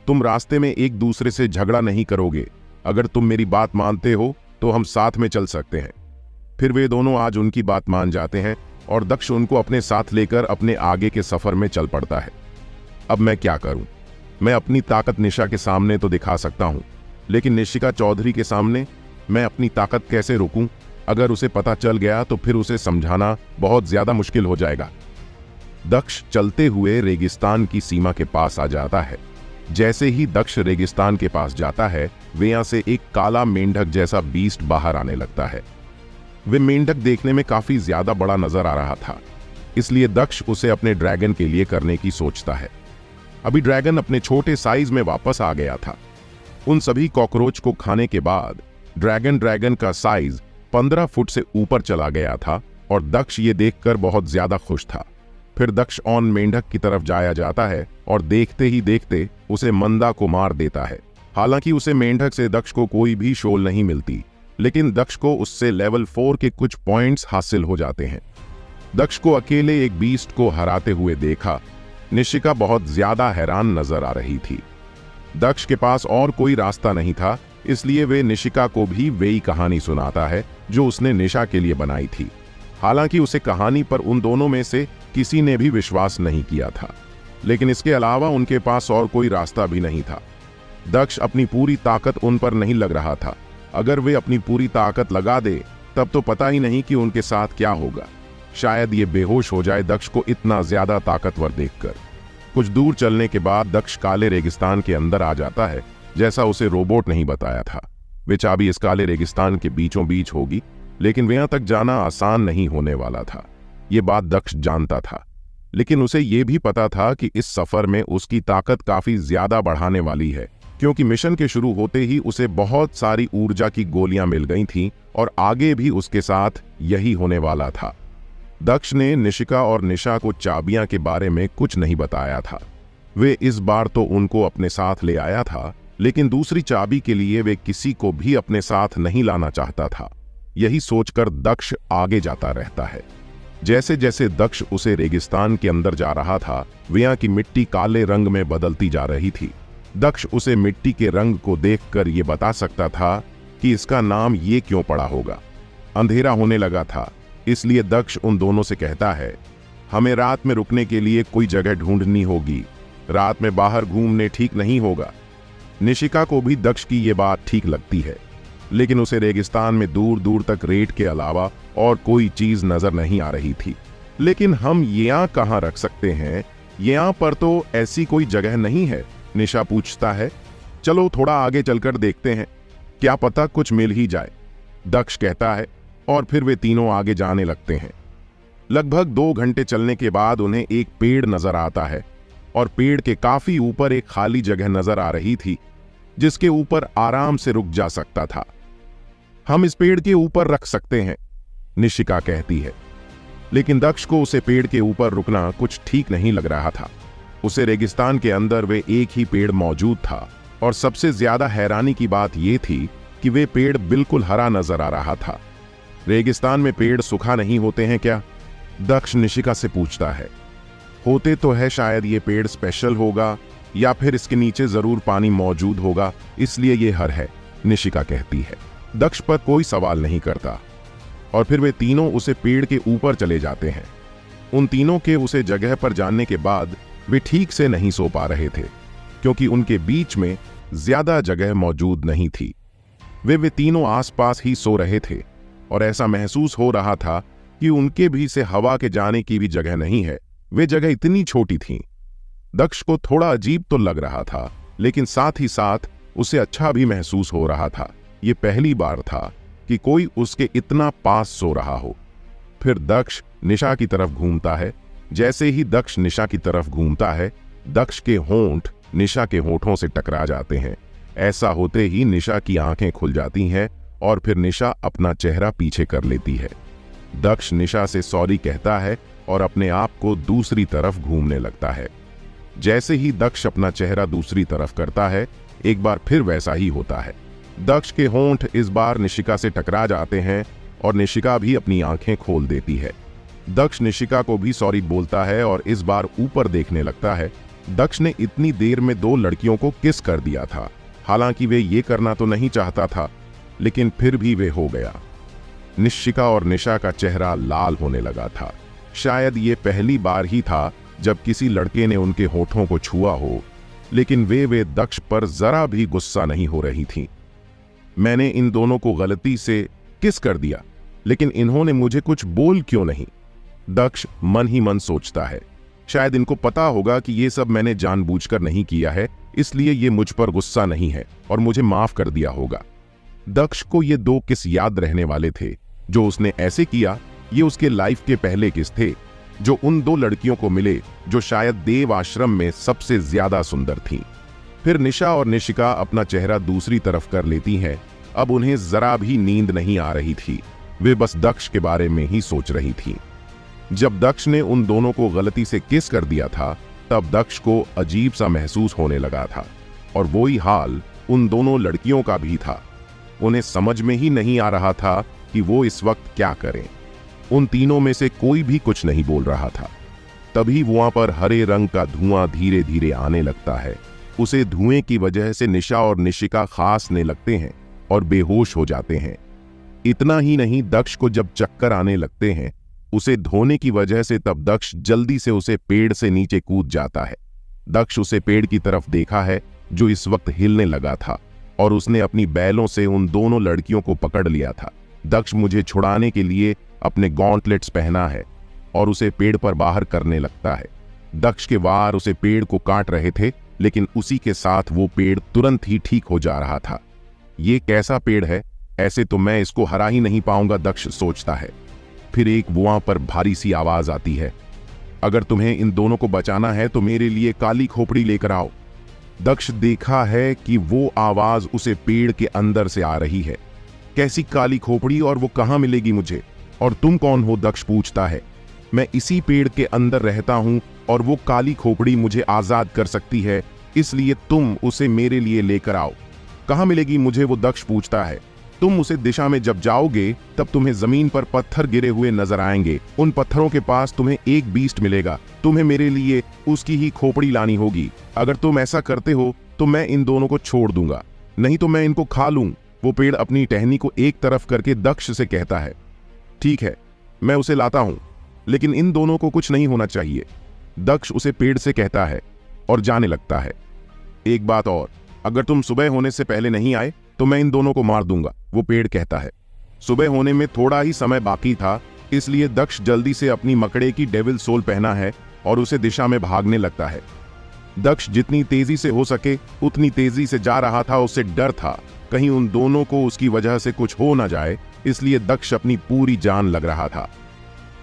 तुम रास्ते में एक दूसरे से झगड़ा नहीं करोगे। अगर तुम मेरी बात मानते हो तो हम साथ में चल सकते हैं। फिर वे दोनों आज उनकी बात मान जाते हैं और दक्ष उनको अपने साथ लेकर अपने आगे के सफर में चल पड़ता है। अब मैं क्या करूं? मैं अपनी ताकत निशा के सामने तो दिखा सकता हूं, लेकिन निशिका चौधरी के सामने मैं अपनी ताकत कैसे रोकूं? अगर उसे पता चल गया तो फिर उसे समझाना बहुत ज्यादा मुश्किल हो जाएगा। दक्ष चलते हुए रेगिस्तान की सीमा के पास आ जाता है। जैसे ही दक्ष रेगिस्तान के पास जाता है, वे यहां से एक काला मेंढक जैसा बीस्ट बाहर आने लगता है। वे मेंढक देखने में काफी ज्यादा बड़ा नजर आ रहा था, इसलिए दक्ष उसे अपने ड्रैगन के लिए करने की सोचता है। अभी ड्रैगन अपने छोटे साइज में वापस आ गया था। उन सभी कॉकरोच को खाने के बाद ड्रैगन का साइज 15 फुट से ऊपर चला गया था और दक्ष ये देखकर बहुत ज्यादा खुश था। फिर दक्ष ऑन मेंढक की तरफ जाया जाता है और देखते ही देखते उसे मंदा को मार देता है। हालांकि उसे मेंढक से दक्ष को कोई भी शोल नहीं मिलती, लेकिन दक्ष को उससे लेवल 4 के कुछ पॉइंट्स हासिल हो जाते हैं। दक्ष को अकेले एक बीस्ट को हराते हुए देखा निशिका बहुत ज्यादा हैरान नजर आ रही थी। दक्ष के पास और कोई रास्ता नहीं था, इसलिए वे निशिका को भी वही कहानी सुनाता है जो उसने निशा के लिए बनाई थी। हालांकि उसे कहानी पर उन दोनों में से किसी ने भी विश्वास नहीं किया था, लेकिन इसके अलावा उनके पास और कोई रास्ता भी नहीं था। दक्ष अपनी पूरी ताकत उन पर नहीं लग रहा था। अगर वे अपनी पूरी ताकत लगा दे तब तो पता ही नहीं कि उनके साथ क्या होगा। शायद ये बेहोश हो जाए दक्ष को इतना ज्यादा ताकतवर देखकर। कुछ दूर चलने के बाद दक्ष काले रेगिस्तान के अंदर आ जाता है, जैसा उसे रोबोट नहीं बताया था। वे चाबी इस काले रेगिस्तान के बीचों बीच होगी, लेकिन वहां तक जाना आसान नहीं होने वाला था। ये बात दक्ष जानता था, लेकिन उसे ये भी पता था कि इस सफर में उसकी ताकत काफी ज्यादा बढ़ाने वाली है, क्योंकि मिशन के शुरू होते ही उसे बहुत सारी ऊर्जा की गोलियां मिल गई थीं और आगे भी उसके साथ यही होने वाला था। दक्ष ने निशिका और निशा को चाबियां के बारे में कुछ नहीं बताया था। वे इस बार तो उनको अपने साथ ले आया था, लेकिन दूसरी चाबी के लिए वे किसी को भी अपने साथ नहीं लाना चाहता था। यही सोचकर दक्ष आगे जाता रहता है। जैसे जैसे दक्ष उसे रेगिस्तान के अंदर जा रहा था, वहां की मिट्टी काले रंग में बदलती जा रही थी। दक्ष उसे मिट्टी के रंग को देखकर ये बता सकता था कि इसका नाम ये क्यों पड़ा होगा। अंधेरा होने लगा था, इसलिए दक्ष उन दोनों से कहता है, हमें रात में रुकने के लिए कोई जगह ढूंढनी होगी। रात में बाहर घूमने ठीक नहीं होगा। निशिका को भी दक्ष की ये बात ठीक लगती है, लेकिन उसे रेगिस्तान में दूर दूर तक रेत के अलावा और कोई चीज नजर नहीं आ रही थी। लेकिन हम यहाँ कहाँ रख सकते हैं? यहाँ पर तो ऐसी कोई जगह नहीं है, निशा पूछता है। चलो थोड़ा आगे चलकर देखते हैं, क्या पता कुछ मिल ही जाए, दक्ष कहता है। और फिर वे तीनों आगे जाने लगते हैं। लगभग 2 घंटे चलने के बाद उन्हें एक पेड़ नजर आता है और पेड़ के काफी ऊपर एक खाली जगह नजर आ रही थी, जिसके ऊपर आराम से रुक जा सकता था। हम इस पेड़ के ऊपर रख सकते हैं, निशिका कहती है। लेकिन दक्ष को उसे पेड़ के ऊपर रुकना कुछ ठीक नहीं लग रहा था। उसे रेगिस्तान के अंदर वे एक ही पेड़ मौजूद था, और सबसे ज्यादा हैरानी की बात यह थी कि वे पेड़ बिल्कुल हरा नजर आ रहा था। रेगिस्तान में पेड़ सूखा नहीं होते हैं क्या? दक्ष निशिका से पूछता है। होते तो है, शायद ये पेड़ स्पेशल होगा या फिर इसके नीचे जरूर पानी मौजूद होगा, इसलिए ये हर है, निशिका कहती है। दक्ष पर कोई सवाल नहीं करता और फिर वे तीनों उसे पेड़ के ऊपर चले जाते हैं। उन तीनों के उसे जगह पर जाने के बाद वे ठीक से नहीं सो पा रहे थे, क्योंकि उनके बीच में ज्यादा जगह मौजूद नहीं थी। वे तीनों आसपास ही सो रहे थे और ऐसा महसूस हो रहा था कि उनके भी से हवा के जाने की भी जगह नहीं है। वे जगह इतनी छोटी थीं। दक्ष को थोड़ा अजीब तो लग रहा था, लेकिन साथ ही साथ उसे अच्छा भी महसूस हो रहा था। ये पहली बार था कि कोई उसके इतना पास सो रहा हो। फिर दक्ष निशा की तरफ घूमता है। जैसे ही दक्ष निशा की तरफ घूमता है, दक्ष के होंठ निशा के होठों से टकरा जाते हैं। ऐसा होते ही निशा की आंखें खुल जाती हैं और फिर निशा अपना चेहरा पीछे कर लेती है। दक्ष निशा से सॉरी कहता है और अपने आप को दूसरी तरफ घूमने लगता है। जैसे ही दक्ष अपना चेहरा दूसरी तरफ करता है, एक बार फिर वैसा ही होता है। दक्ष के होंठ इस बार निशिका से टकरा जाते हैं और निशिका भी अपनी आंखें खोल देती है। दक्ष निशिका को भी सॉरी बोलता है और इस बार ऊपर देखने लगता है। दक्ष ने इतनी देर में 2 लड़कियों को किस कर दिया था। हालांकि वे ये करना तो नहीं चाहता था, लेकिन फिर भी वे हो गया। निशिका और निशा का चेहरा लाल होने लगा था। शायद ये पहली बार ही था जब किसी लड़के ने उनके होठों को छुआ हो, लेकिन वे दक्ष पर जरा भी गुस्सा नहीं हो रही थी। मैंने इन दोनों को गलती से किस कर दिया, लेकिन इन्होंने मुझे कुछ बोल क्यों नहीं? दक्ष मन ही मन सोचता है। शायद इनको पता होगा कि ये सब मैंने जानबूझकर नहीं किया है, इसलिए ये मुझ पर गुस्सा नहीं है और मुझे माफ कर दिया होगा। दक्ष को ये 2 किस याद रहने वाले थे जो उसने ऐसे किया। ये उसके लाइफ के पहले किस थे जो उन 2 लड़कियों को मिले जो शायद देव आश्रम में सबसे ज्यादा सुंदर थीं। फिर निशा और निशिका अपना चेहरा दूसरी तरफ कर लेती हैं। अब उन्हें जरा भी नींद नहीं आ रही थी, वे बस दक्ष के बारे में ही सोच रही थीं। जब दक्ष ने उन दोनों को गलती से किस कर दिया था, तब दक्ष को अजीब सा महसूस होने लगा था और वही हाल उन दोनों लड़कियों का भी था। उन्हें समझ में ही नहीं आ रहा था कि वो इस वक्त क्या करें। उन तीनों में से कोई भी कुछ नहीं बोल रहा था। तभी वहां पर हरे रंग का धुआं धीरे धीरे आने लगता है। उसे धुएं की वजह से निशा और निशिका खांसने लगते हैं और बेहोश हो जाते हैं। इतना ही नहीं, दक्ष को जब चक्कर आने लगते हैं उसे धोने की वजह से, तब दक्ष जल्दी से उसे पेड़ से नीचे कूद जाता है। दक्ष उसे पेड़ की तरफ देखा है जो इस वक्त हिलने लगा था और उसने अपनी बैलों से उन दोनों लड़कियों को पकड़ लिया था। दक्ष मुझे छुड़ाने के लिए अपने गॉन्टलेट्स पहना है और उसे पेड़ पर बाहर करने लगता है। दक्ष के वार उसे पेड़ को काट रहे थे, लेकिन उसी के साथ वो पेड़ तुरंत ही ठीक हो जा रहा था। ये कैसा पेड़ है, ऐसे तो मैं इसको हरा ही नहीं पाऊंगा, दक्ष सोचता है। फिर एक वहां पर भारी सी आवाज आती है, अगर तुम्हें इन दोनों को बचाना है तो मेरे लिए काली खोपड़ी लेकर आओ। दक्ष देखा है कि वो आवाज उसे पेड़ के अंदर से आ रही है। कैसी काली खोपड़ी और वो कहां मिलेगी मुझे? और तुम कौन हो? दक्ष पूछता है। मैं इसी पेड़ के अंदर रहता हूं और वो काली खोपड़ी मुझे आजाद कर सकती है, इसलिए तुम उसे मेरे लिए लेकर आओ। कहां मिलेगी मुझे? वो दक्ष पूछता है। तुम उसे दिशा में जब जाओगे तब तुम्हें जमीन पर पत्थर गिरे हुए नजर आएंगे। उन पत्थरों के पास तुम्हें एक बीस्ट मिलेगा। तुम्हें मेरे लिए उसकी ही खोपड़ी लानी होगी। अगर तुम ऐसा करते हो तो मैं इन दोनों को छोड़ दूंगा, नहीं तो मैं इनको खा लूं। वो पेड़ अपनी टहनी को एक तरफ करके दक्ष से कहता है, ठीक है, मैं उसे लाता हूं, लेकिन इन दोनों को कुछ नहीं होना चाहिए। दक्ष उसे पेड़ से कहता है और जाने लगता है। एक बात और, अगर तुम सुबह होने से पहले नहीं आए तो मैं इन दोनों को मार दूंगा, वो पेड़ कहता है। सुबह होने में थोड़ा ही समय बाकी था, इसलिए दक्ष जल्दी से अपनी मकड़े की डेविल सोल पहना है और उसे दिशा में भागने लगता है। दक्ष जितनी तेजी से हो सके उतनी तेजी से जा रहा था। उसे डर था कहीं उन दोनों को उसकी वजह से कुछ हो ना जाए, इसलिए दक्ष अपनी पूरी जान लग रहा था।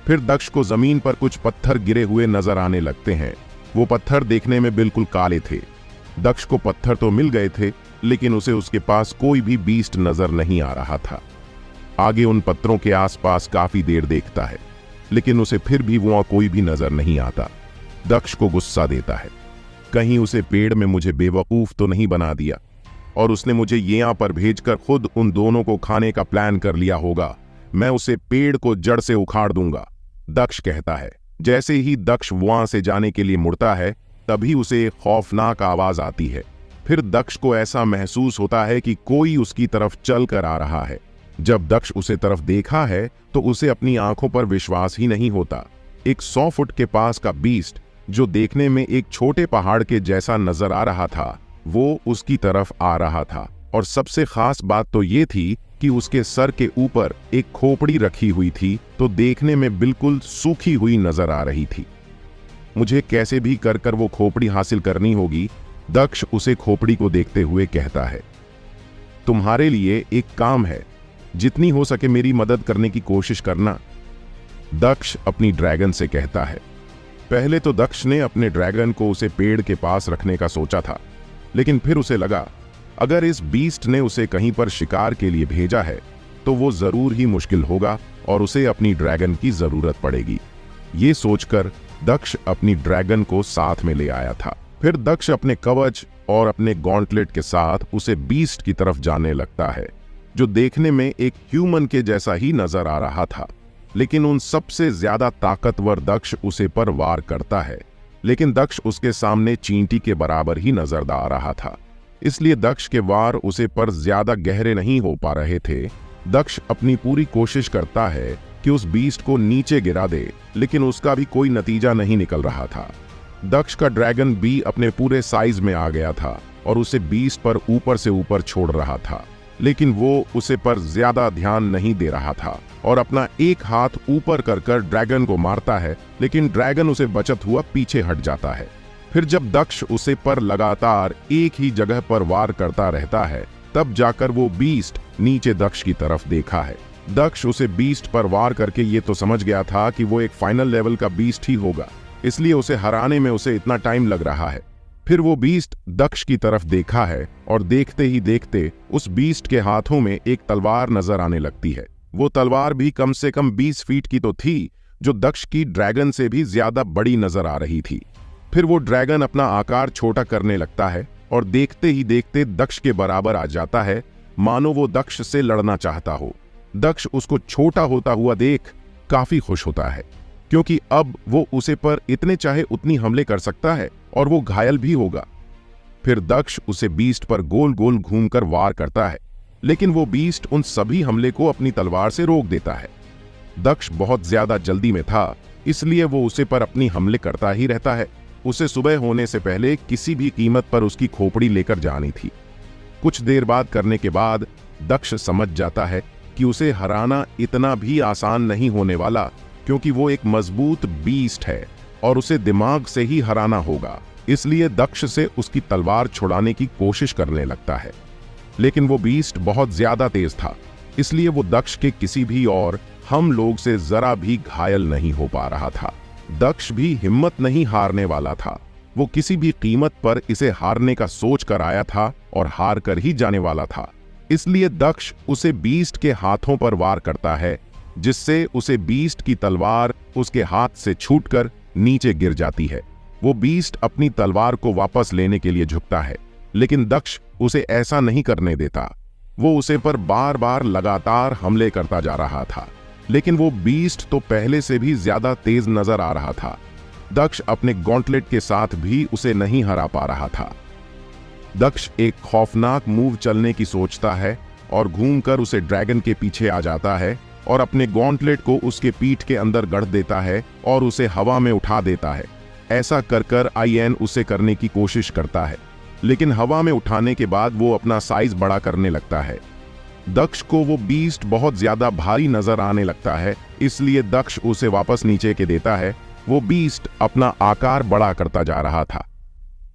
फिर दक्ष को जमीन पर कुछ पत्थर गिरे हुए नजर आने लगते हैं। वो पत्थर देखने में बिल्कुल काले थे। दक्ष को पत्थर तो मिल गए थे, लेकिन उसे उसके पास कोई भी बीस्ट नजर नहीं आ रहा था। आगे उन पत्थरों के आसपास काफी देर देखता है, लेकिन उसे फिर भी वहां कोई भी नजर नहीं आता। दक्ष को गुस्सा देता है, कहीं उसे पेड़ में मुझे बेवकूफ तो नहीं बना दिया और उसने मुझे यहाँ पर भेजकर खुद उन दोनों को खाने का प्लान कर लिया होगा। मैं उसे पेड़ को जड़ से उखाड़ दूंगा, दक्ष कहता है। जैसे ही दक्ष वहां से जाने के लिए मुड़ता है, तभी उसे एक खौफनाक आवाज आती है। फिर दक्ष को ऐसा महसूस होता है कि कोई उसकी तरफ चल कर आ रहा है। जब दक्ष उसे तरफ देखा है तो उसे अपनी आंखों पर विश्वास ही नहीं होता। एक 100 फुट के पास का बीस्ट, जो देखने में एक छोटे पहाड़ के जैसा नजर आ रहा था, वो उसकी तरफ आ रहा था। और सबसे खास बात तो ये थी कि उसके सर के ऊपर एक खोपड़ी रखी हुई थी, तो देखने में बिल्कुल सूखी हुई नजर आ रही थी। मुझे कैसे भी कर वो खोपड़ी हासिल करनी होगी, दक्ष उसे खोपड़ी को देखते हुए कहता है। तुम्हारे लिए एक काम है, जितनी हो सके मेरी मदद करने की कोशिश करना, दक्ष अपनी ड्रैगन से कहता है। पहले तो दक्ष ने अपने ड्रैगन को उसे पेड़ के पास रखने का सोचा था, लेकिन फिर उसे लगा अगर इस बीस्ट ने उसे कहीं पर शिकार के लिए भेजा है तो वो जरूर ही मुश्किल होगा और उसे अपनी ड्रैगन की जरूरत पड़ेगी। ये सोचकर दक्ष अपनी ड्रैगन को साथ में ले आया था। फिर दक्ष अपने कवच और अपने गॉन्टलेट के साथ उसे बीस्ट की तरफ जाने लगता है, जो देखने में एक ह्यूमन के जैसा ही नजर आ रहा था। लेकिन उन सबसे ज्यादा ताकतवर दक्ष उसे पर वार करता है, लेकिन दक्ष उसके सामने चींटी के बराबर ही नजर आ रहा था, इसलिए दक्ष के वार उसे पर ज्यादा गहरे नहीं हो पा रहे थे। दक्ष अपनी पूरी कोशिश करता है कि उस बीस्ट को नीचे गिरा दे, लेकिन उसका भी कोई नतीजा नहीं निकल रहा था। दक्ष का ड्रैगन भी अपने पूरे साइज में आ गया था और उसे बीस्ट पर ऊपर से ऊपर छोड़ रहा था, लेकिन वो उसे पर ज्यादा ध्यान नहीं दे रहा था और अपना एक हाथ ऊपर कर ड्रैगन को मारता है, लेकिन ड्रैगन उसे बचत हुआ पीछे हट जाता है। फिर जब दक्ष उसे पर लगातार एक ही जगह पर वार करता रहता है, तब जाकर वो बीस्ट नीचे दक्ष की तरफ देखा है। दक्ष उसे बीस्ट पर वार करके ये तो समझ गया था कि वो एक फाइनल लेवल का बीस्ट ही होगा, इसलिए उसे हराने में उसे इतना टाइम लग रहा है। फिर वो बीस्ट दक्ष की तरफ देखा है और देखते ही देखते उस बीस्ट के हाथों में एक तलवार नजर आने लगती है। वो तलवार भी कम से कम 20 फीट की तो थी, जो दक्ष की ड्रैगन से भी ज्यादा बड़ी नजर आ रही थी। फिर वो ड्रैगन अपना आकार छोटा करने लगता है और देखते ही देखते दक्ष के बराबर आ जाता है, मानो वो दक्ष से लड़ना चाहता हो। दक्ष उसको छोटा होता हुआ देख काफी खुश होता है, क्योंकि अब वो उसे पर इतने चाहे उतनी हमले कर सकता है और वो घायल भी होगा। फिर दक्ष उसे बीस्ट पर गोल गोल घूमकर वार करता है, लेकिन वो बीस्ट उन सभी हमले को अपनी तलवार से रोक देता है। दक्ष बहुत ज्यादा जल्दी में था, इसलिए वो उसे पर अपनी हमले करता ही रहता है। उसे सुबह होने से पहले किसी भी कीमत पर उसकी खोपड़ी लेकर जानी थी। कुछ देर बाद करने के बाद दक्ष समझ जाता है कि उसे हराना इतना भी आसान नहीं होने वाला, क्योंकि वो एक मजबूत बीस्ट है और उसे दिमाग से ही हराना होगा। इसलिए दक्ष से उसकी तलवार छुड़ाने की कोशिश करने लगता है, लेकिन वो बीस्ट बहुत ज्यादा तेज था, इसलिए वो दक्ष के किसी भी और हम लोग से जरा भी घायल नहीं हो पा रहा था। दक्ष भी हिम्मत नहीं हारने वाला था। वो किसी भी कीमत पर इसे हारने का सोच कर आया था और हार कर ही जाने वाला था। इसलिए दक्ष उसे बीस्ट के हाथों पर वार करता है, जिससे उसे बीस्ट की तलवार उसके हाथ से छूटकर नीचे गिर जाती है। वो बीस्ट अपनी तलवार को वापस लेने के लिए झुकता है, लेकिन दक्ष उसे ऐसा नहीं करने देता। वो उसे पर बार बार लगातार हमले करता जा रहा था, लेकिन वो बीस्ट तो पहले से भी ज्यादा तेज नजर आ रहा था। दक्ष अपने गॉन्टलेट के साथ भी उसे नहीं हरा पा रहा था। दक्ष एक खौफनाक मूव चलने की सोचता है और घूमकर उसे ड्रैगन के पीछे आ जाता है और अपने गॉन्टलेट को उसके पीठ के अंदर गढ़ देता है और उसे हवा में उठा देता है। ऐसा कर आईएन उसे करने की कोशिश करता है, लेकिन हवा में उठाने के बाद वो अपना साइज बड़ा करने लगता है। दक्ष को वो बीस्ट बहुत ज्यादा भारी नजर आने लगता है, इसलिए दक्ष उसे वापस नीचे के देता है। वो बीस्ट अपना आकार बड़ा करता जा रहा था।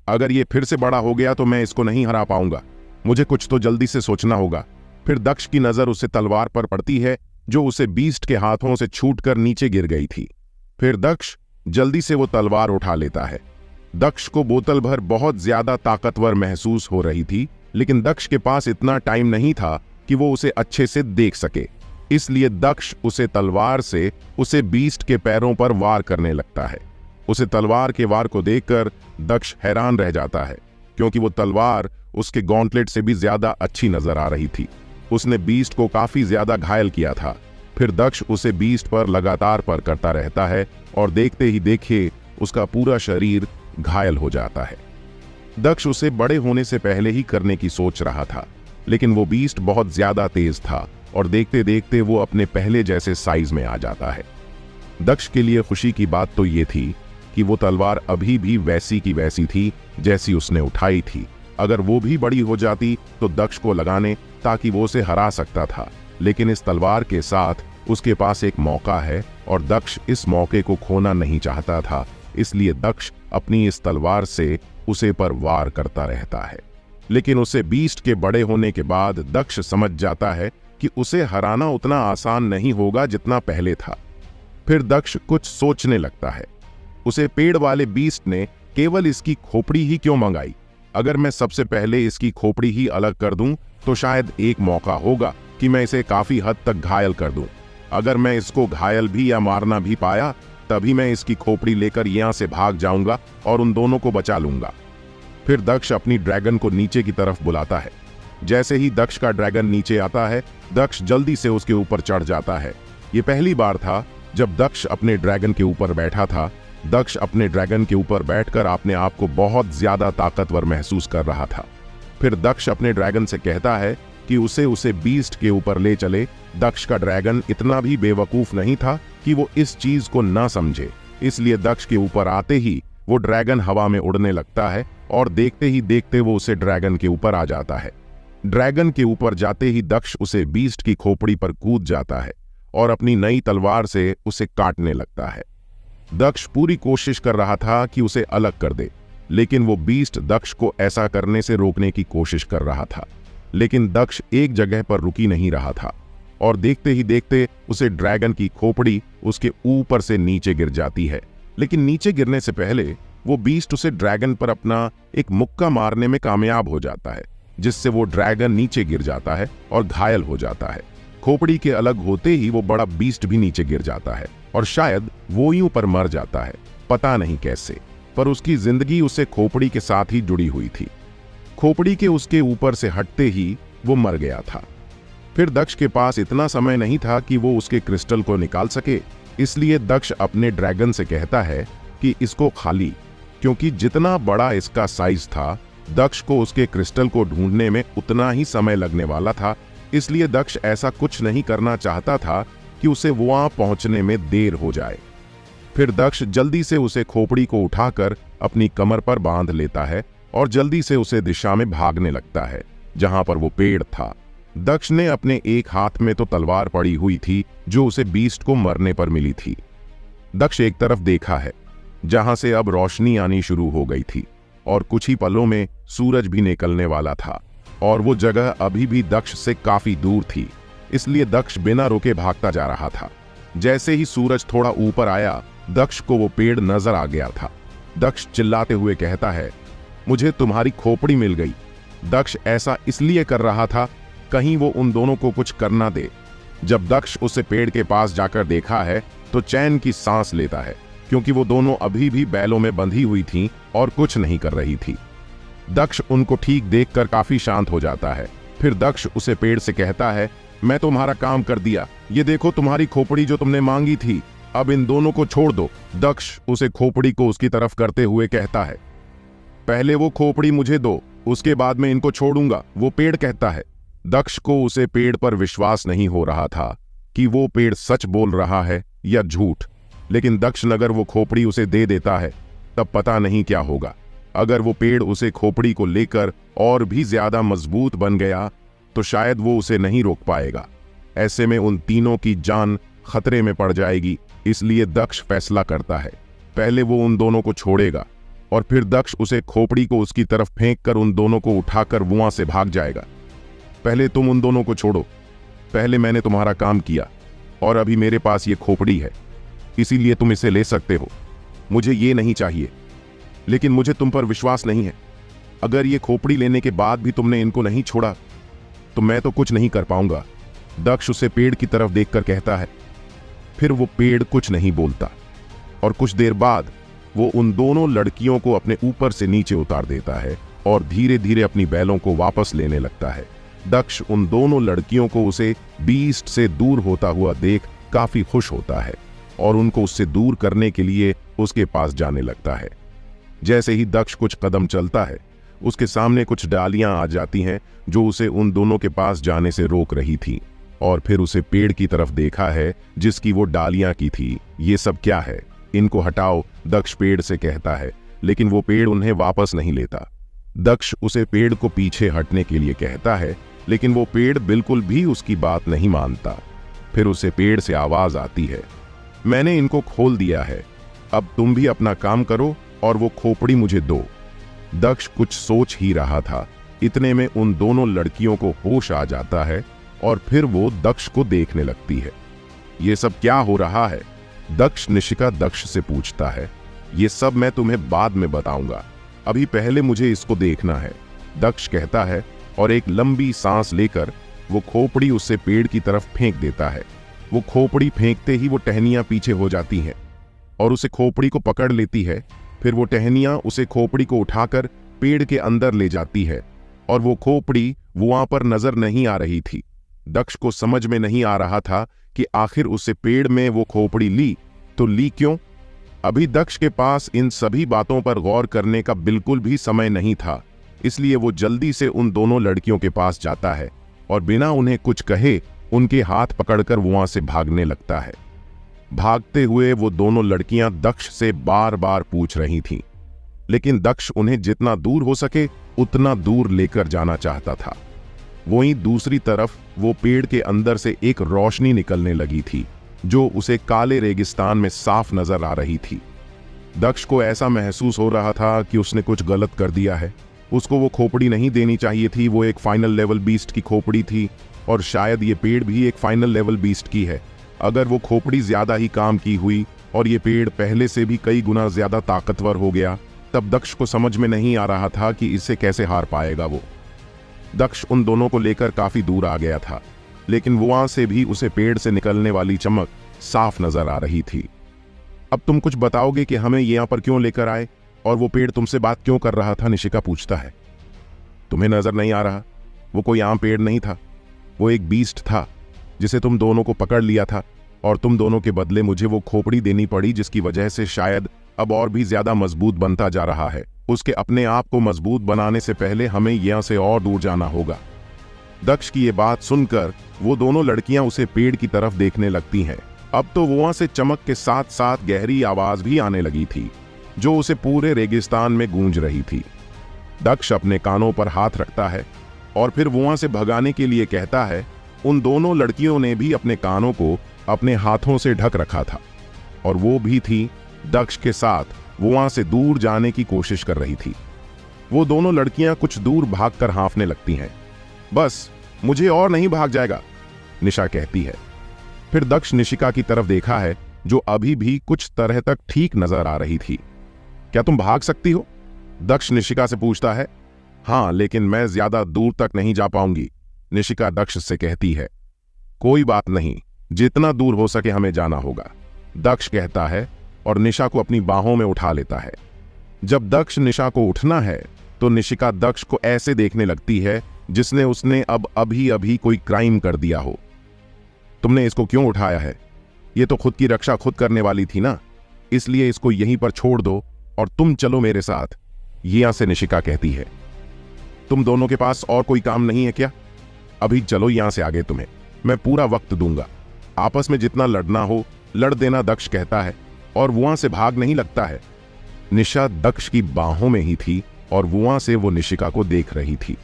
अगर ये फिर से बड़ा हो गया तो मैं इसको नहीं हरा पाऊंगा, मुझे कुछ तो जल्दी से सोचना होगा। फिर दक्ष की नजर उसे तलवार पर पड़ती है, जो उसे बीस्ट के हाथों से छूटकर नीचे गिर गई थी। फिर दक्ष जल्दी से वो तलवार उठा लेता है। दक्ष को बोतल भर बहुत ज्यादा ताकतवर महसूस हो रही थी, लेकिन दक्ष के पास इतना टाइम नहीं था कि वो उसे अच्छे से देख सके, इसलिए दक्ष उसे तलवार से उसे बीस्ट के पैरों पर वार करने लगता है। उसे तलवार के वार को देखकर दक्ष हैरान रह जाता है, क्योंकि वो तलवार उसके गॉन्टलेट से भी ज्यादा अच्छी नजर आ रही थी। उसने बीस्ट को काफी ज्यादा घायल किया था। फिर दक्ष उसे बीस्ट पर लगातार पर करता रहता है और देखते ही देखे उसका पूरा शरीर घायल हो जाता है। दक्ष उसे बड़े होने से पहले ही करने की सोच रहा था, लेकिन वो बीस्ट बहुत ज्यादा तेज था और देखते देखते वो अपने पहले जैसे साइज में आ जाता है। दक्ष के लिए खुशी की बात तो ये थी कि वो तलवार अभी भी वैसी की वैसी थी जैसी उसने उठाई थी। अगर वो भी बड़ी हो जाती तो दक्ष को लगाने ताकि वो उसे हरा सकता था, लेकिन इस तलवार के साथ उसके पास एक मौका है और दक्ष इस मौके को खोना नहीं चाहता था। इसलिए दक्ष अपनी इस तलवार से उसे पर वार करता रहता है, लेकिन उसे बीस्ट के बड़े होने के बाद दक्ष समझ जाता है कि उसे हराना उतना आसान नहीं होगा जितना पहले था। फिर दक्ष कुछ सोचने लगता है। उसे पेड़ वाले बीस्ट ने केवल इसकी खोपड़ी ही क्यों मंगाई? अगर मैं सबसे पहले इसकी खोपड़ी ही अलग कर दूं तो शायद एक मौका होगा कि मैं इसे काफी हद तक घायल कर दूं। अगर मैं इसको घायल भी या मारना भी पाया तभी मैं इसकी खोपड़ी लेकर यहां से भाग जाऊंगा और उन दोनों को बचा लूंगा। फिर दक्ष अपनी ड्रैगन को नीचे की तरफ बुलाता है। जैसे ही दक्ष का ड्रैगन नीचे आता है, दक्ष जल्दी से उसके ऊपर चढ़ जाता है। ये पहली बार था जब दक्ष अपने ड्रैगन के ऊपर बैठा था। दक्ष अपने ड्रैगन के ऊपर बैठकर अपने आप को बहुत ज्यादा ताकतवर महसूस कर रहा था। फिर दक्ष अपने ड्रैगन से कहता है कि उसे बीस्ट के ऊपर ले चले। दक्ष का ड्रैगन इतना भी बेवकूफ नहीं था कि वो इस चीज को ना समझे, इसलिए दक्ष के ऊपर आते ही वो ड्रैगन हवा में उड़ने लगता है और देखते ही देखते वो उसे ड्रैगन के ऊपर आ जाता है। ड्रैगन के ऊपर जाते ही दक्ष उसे बीस्ट की खोपड़ी पर कूद जाता है और अपनी नई तलवार से उसे काटने लगता है। दक्ष पूरी कोशिश कर रहा था कि उसे अलग कर दे, लेकिन वो बीस्ट दक्ष को ऐसा करने से रोकने की कोशिश कर रहा था। लेकिन दक्ष एक जगह पर रुकी नहीं रहा था और देखते ही देखते उसे ड्रैगन की खोपड़ी उसके ऊपर से नीचे गिर जाती है। लेकिन नीचे गिरने से पहले वो बीस्ट उसे ड्रैगन पर अपना एक मुक्का मारने में कामयाब हो जाता है, जिससे वो ड्रैगन नीचे गिर जाता है और घायल हो जाता है। खोपड़ी के अलग होते ही वो बड़ा बीस्ट भी नीचे गिर जाता है और शायद वो यूं पर मर जाता है, पता नहीं कैसे, पर उसकी जिंदगी उसे खोपड़ी के साथ ही जुड़ी हुई थी। खोपड़ी के उसके ऊपर से हटते ही वो मर गया था। फिर दक्ष के पास इतना समय नहीं था कि वो उसके क्रिस्टल को निकाल सके, इसलिए दक्ष अपने ड्रैगन से कहता है कि इसको खाली, क्योंकि जितना बड़ा इसका साइज था दक्ष को उसके क्रिस्टल को ढूंढने में उतना ही समय लगने वाला था। इसलिए दक्ष ऐसा कुछ नहीं करना चाहता था कि उसे वहां पहुंचने में देर हो जाए। फिर दक्ष जल्दी से उसे खोपड़ी को उठाकर अपनी कमर पर बांध लेता है और जल्दी से उसे दिशा में भागने लगता है जहां पर वो पेड़ था। दक्ष ने अपने एक हाथ में तो तलवार पड़ी हुई थी जो उसे बीस्ट को मरने पर मिली थी। दक्ष एक तरफ देखा है जहां से अब रोशनी आनी शुरू हो गई थी और कुछ ही पलों में सूरज भी निकलने वाला था और वो जगह अभी भी दक्ष से काफी दूर थी, इसलिए दक्ष बिना रुके भागता जा रहा था। जैसे ही सूरज थोड़ा ऊपर आया, दक्ष को वो पेड़ नजर आ गया था। दक्ष चिल्लाते हुए कहता है, मुझे तुम्हारी खोपड़ी मिल गई। दक्ष ऐसा इसलिए कर रहा था कहीं वो उन दोनों को कुछ करना दे। जब दक्ष उसे पेड़ के पास जाकर देखा है तो चैन की सांस लेता है, क्योंकि वो दोनों अभी भी बैलों में बंधी हुई थीं और कुछ नहीं कर रही थी। दक्ष उनको ठीक देखकर काफी शांत हो जाता है। फिर दक्ष उसे पेड़ से कहता है, मैं तुम्हारा काम कर दिया, ये देखो तुम्हारी खोपड़ी जो तुमने मांगी थी, अब इन दोनों को छोड़ दो। दक्ष उसे खोपड़ी को उसकी तरफ करते हुए कहता है, पहले वो खोपड़ी मुझे दो, उसके बाद मैं इनको छोड़ूंगा, वो पेड़ कहता है। दक्ष को उसे पेड़ पर विश्वास नहीं हो रहा था कि वो पेड़ सच बोल रहा है या झूठ। लेकिन दक्ष अगर वो खोपड़ी उसे दे देता है तब पता नहीं क्या होगा। अगर वो पेड़ उसे खोपड़ी को लेकर और भी ज्यादा मजबूत बन गया तो शायद वो उसे नहीं रोक पाएगा। ऐसे में उन तीनों की जान खतरे में पड़ जाएगी। इसलिए दक्ष फैसला करता है पहले वो उन दोनों को छोड़ेगा और फिर दक्ष उसे खोपड़ी को उसकी तरफ फेंक कर उन दोनों को उठाकर वहां से भाग जाएगा। पहले तुम उन दोनों को छोड़ो, पहले मैंने तुम्हारा काम किया और अभी मेरे पास ये खोपड़ी है, इसीलिए तुम इसे ले सकते हो। मुझे ये नहीं चाहिए, लेकिन मुझे तुम पर विश्वास नहीं है। अगर ये खोपड़ी लेने के बाद भी तुमने इनको नहीं छोड़ा तो मैं तो कुछ नहीं कर पाऊंगा। दक्ष उसे पेड़ की तरफ देखकर कहता है। फिर वो पेड़ कुछ नहीं बोलता और कुछ देर बाद वो उन दोनों लड़कियों को अपने ऊपर से नीचे उतार देता है और धीरे धीरे अपनी बैलों को वापस लेने लगता है। दक्ष उन दोनों लड़कियों को उसे बीस्ट से दूर होता हुआ देख काफी खुश होता है और उनको उससे दूर करने के लिए उसके पास जाने लगता है। जैसे ही दक्ष कुछ कदम चलता है, उसके सामने कुछ डालियां आ जाती हैं जो उसे उन दोनों के पास जाने से रोक रही थी और फिर उसे पेड़ की तरफ देखा है जिसकी वो डालियां की थी। ये सब क्या है? इनको हटाओ, दक्ष पेड़ से कहता है, लेकिन वो पेड़ उन्हें वापस नहीं लेता। दक्ष उसे पेड़ को पीछे हटने के लिए कहता है, लेकिन वो पेड़ बिल्कुल भी उसकी बात नहीं मानता। फिर उसे पेड़ से आवाज आती है, मैंने इनको खोल दिया है, अब तुम भी अपना काम करो और वो खोपड़ी मुझे दो। दक्ष कुछ सोच ही रहा था, इतने में उन दोनों लड़कियों को होश आ जाता है और फिर वो दक्ष को देखने लगती है। ये सब क्या हो रहा है? दक्ष निशिका दक्ष से पूछता है। ये सब मैं तुम्हें बाद में बताऊंगा। अभी पहले मुझे इसको देखना है, दक्ष कहता है और एक लंबी सांस लेकर वो खोपड़ी उससे पेड़ की तरफ फेंक देता है। वो खोपड़ी फेंकते ही वो टहनियां पीछे हो जाती हैं और उसे खोपड़ी को पकड़ लेती है। फिर वो टहनियां उसे खोपड़ी को उठाकर पेड़ के अंदर ले जाती है और वो खोपड़ी वहां पर नजर नहीं आ रही थी। दक्ष को समझ में नहीं आ रहा था कि आखिर उसे पेड़ में वो खोपड़ी ली तो ली क्यों। अभी दक्ष के पास इन सभी बातों पर गौर करने का बिल्कुल भी समय नहीं था, इसलिए वो जल्दी से उन दोनों लड़कियों के पास जाता है और बिना उन्हें कुछ कहे उनके हाथ पकड़कर वहां से भागने लगता है। भागते हुए वो दोनों लड़कियां दक्ष से बार बार पूछ रही थीं, लेकिन दक्ष उन्हें जितना दूर हो सके उतना दूर लेकर जाना चाहता था। वहीं दूसरी तरफ वो पेड़ के अंदर से एक रोशनी निकलने लगी थी जो उसे काले रेगिस्तान में साफ नजर आ रही थी। दक्ष को ऐसा महसूस हो रहा था कि उसने कुछ गलत कर दिया है। उसको वो खोपड़ी नहीं देनी चाहिए थी। वो एक फाइनल लेवल बीस्ट की खोपड़ी थी और शायद ये पेड़ भी एक फाइनल लेवल बीस्ट की है। अगर वो खोपड़ी ज्यादा ही काम की हुई और ये पेड़ पहले से भी कई गुना ज्यादा ताकतवर हो गया, तब दक्ष को समझ में नहीं आ रहा था कि इससे कैसे हार पाएगा वो। दक्ष उन दोनों को लेकर काफी दूर आ गया था, लेकिन वहां से भी उसे पेड़ से निकलने वाली चमक साफ नजर आ रही थी। अब तुम कुछ बताओगे कि हमें यहां पर क्यों लेकर आए और वो पेड़ तुमसे बात क्यों कर रहा था? निशिका पूछता है। तुम्हें नजर नहीं आ रहा? वो कोई आम पेड़ नहीं था, वो एक बीस्ट था जिसे तुम दोनों को पकड़ लिया था और तुम दोनों के बदले मुझे वो खोपड़ी देनी पड़ी, जिसकी वजह से शायद अब और भी ज्यादा मजबूत बनता जा रहा है। उसके अपने आप को मजबूत बनाने से पहले हमें यहां से और दूर जाना होगा। दक्ष की ये बात सुनकर वो दोनों लड़कियां उसे पेड़ की तरफ देखने लगती हैं। अब तो वहां से चमक के साथ साथ गहरी आवाज भी आने लगी थी जो उसे पूरे रेगिस्तान में गूंज रही थी। दक्ष अपने कानों पर हाथ रखता है और फिर वहां से भगाने के लिए कहता है। उन दोनों लड़कियों ने भी अपने कानों को अपने हाथों से ढक रखा था और वो भी थी दक्ष के साथ वहां से दूर जाने की कोशिश कर रही थी। वो दोनों लड़कियां कुछ दूर भागकर हाँफने लगती हैं। बस मुझे और नहीं भाग जाएगा, निशा कहती है। फिर दक्ष निशिका की तरफ देखा है जो अभी भी कुछ तरह तक ठीक नजर आ रही थी। क्या तुम भाग सकती हो? दक्ष निशिका से पूछता है। हाँ, लेकिन मैं ज्यादा दूर तक नहीं जा पाऊंगी, निशिका दक्ष से कहती है। कोई बात नहीं, जितना दूर हो सके हमें जाना होगा, दक्ष कहता है और निशा को अपनी बाहों में उठा लेता है। जब दक्ष निशा को उठना है तो निशिका दक्ष को ऐसे देखने लगती है जिसने उसने अब अभी अभी कोई क्राइम कर दिया हो। तुमने इसको क्यों उठाया है? ये तो खुद की रक्षा खुद करने वाली थी ना, इसलिए इसको यहीं पर छोड़ दो और तुम चलो मेरे साथ, यहां से निशिका कहती है। तुम दोनों के पास और कोई काम नहीं है क्या? अभी चलो यहां से आगे, तुम्हें मैं पूरा वक्त दूंगा। आपस में जितना लड़ना हो लड़ देना, दक्ष कहता है और वहां से भाग नहीं लगता है। निशा दक्ष की बाहों में ही थी और वहां से वो निशिका को देख रही थी।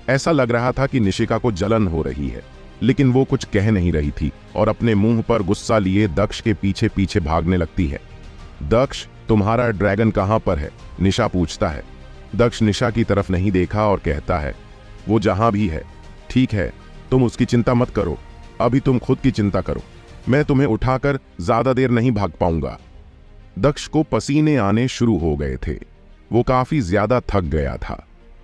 ऐसा लग रहा था कि निशिका को जलन हो रही है, लेकिन वो कुछ कह नहीं रही थी और अपने मुंह पर गुस्सा लिए दक्ष के पीछे पीछे भागने लगती है। दक्ष, तुम्हारा ड्रैगन कहां पर है? निशा पूछता है। दक्ष निशा की तरफ नहीं देखा और कहता है, वो जहां भी है ठीक है, तुम उसकी चिंता मत करो, अभी तुम खुद की चिंता करो, मैं तुम्हें उठाकर ज्यादा देर नहीं भाग पाऊंगा। दक्ष को पसीने आने शुरू हो गए थे। वो काफी ज्यादा थक गया था।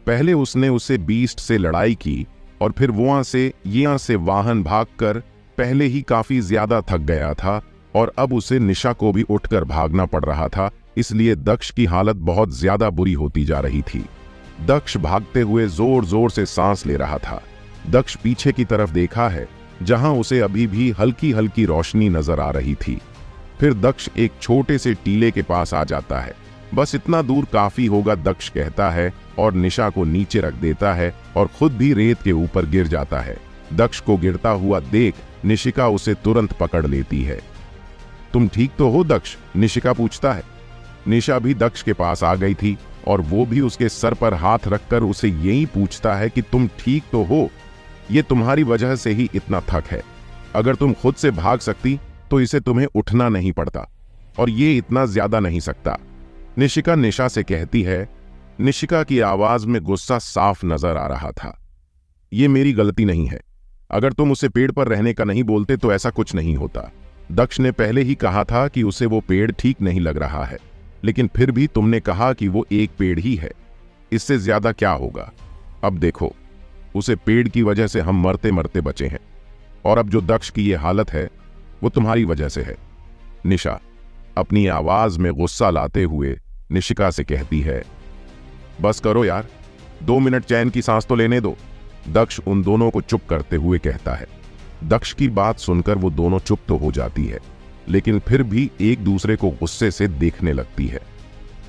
पहले उसने उससे बीस्ट से लड़ाई की और फिर वहां से यहां से वाहन भागकर पहले ही काफी ज्यादा थक गया था और अब उसे निशा को भी उठकर भागना पड़ रहा था, इसलिए दक्ष की हालत बहुत ज्यादा बुरी होती जा रही थी। दक्ष भागते हुए जोर जोर से सांस ले रहा था। दक्ष पीछे की तरफ देखा है जहां उसे अभी भी हल्की हल्की रोशनी नजर आ रही थी। फिर दक्ष एक छोटे से टीले के पास आ जाता है। बस इतना दूर काफी होगा, दक्ष कहता है और निशा को नीचे रख देता है और खुद भी रेत के ऊपर गिर जाता है। दक्ष को गिरता हुआ देख निशिका उसे तुरंत पकड़ लेती है। तुम ठीक तो हो दक्ष? निशिका पूछता है। निशा भी दक्ष के पास आ गई थी और वो भी उसके सर पर हाथ रखकर उसे यही पूछता है कि तुम ठीक तो हो? ये तुम्हारी वजह से ही इतना थक है। अगर तुम खुद से भाग सकती तो इसे तुम्हें उठना नहीं पड़ता और ये इतना ज्यादा नहीं सकता, निशिका निशा से कहती है। निशिका की आवाज में गुस्सा साफ नजर आ रहा था। ये मेरी गलती नहीं है, अगर तुम उसे पेड़ पर रहने का नहीं बोलते तो ऐसा कुछ नहीं होता। दक्ष ने पहले ही कहा था कि उसे वो पेड़ ठीक नहीं लग रहा है। लेकिन फिर भी तुमने कहा कि वो एक पेड़ ही है, इससे ज्यादा क्या होगा? अब देखो, उसे पेड़ की वजह से हम मरते मरते बचे हैं, और अब जो दक्ष की ये हालत है वो तुम्हारी वजह से है। निशा अपनी आवाज में गुस्सा लाते हुए निशिका से कहती है, बस करो यार, 2 मिनट चैन की सांस तो लेने दो। दक्ष उन दोनों को चुप करते हुए कहता है। दक्ष की बात सुनकर वो दोनों चुप तो हो जाती है, लेकिन फिर भी एक दूसरे को गुस्से से देखने लगती है,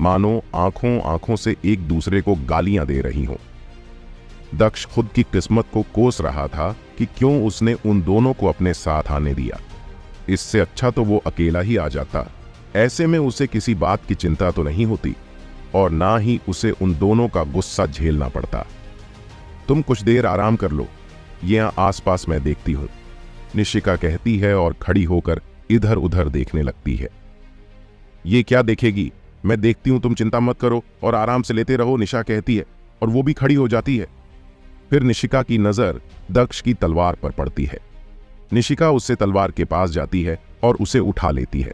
मानो आंखों आंखों से एक दूसरे को गालियां दे रही हों। दक्ष खुद की किस्मत को कोस रहा था कि क्यों उसने उन दोनों को अपने साथ आने दिया। इससे अच्छा तो वो अकेला ही आ जाता। ऐसे में उसे किसी बात की चिंता तो नहीं होती, और ना ही उसे उन दोनों का गुस्सा झेलना पड़ता। तुम कुछ देर आराम कर लो, यहां आसपास मैं देखती हूं, निशिका कहती है और खड़ी होकर इधर उधर देखने लगती है। ये क्या देखेगी, मैं देखती हूं, तुम चिंता मत करो और आराम से लेते रहो, निशा कहती है, और वो भी खड़ी हो जाती है। फिर निशिका की नजर दक्ष की तलवार पर पड़ती है। निशिका उससे तलवार के पास जाती है और उसे उठा लेती है।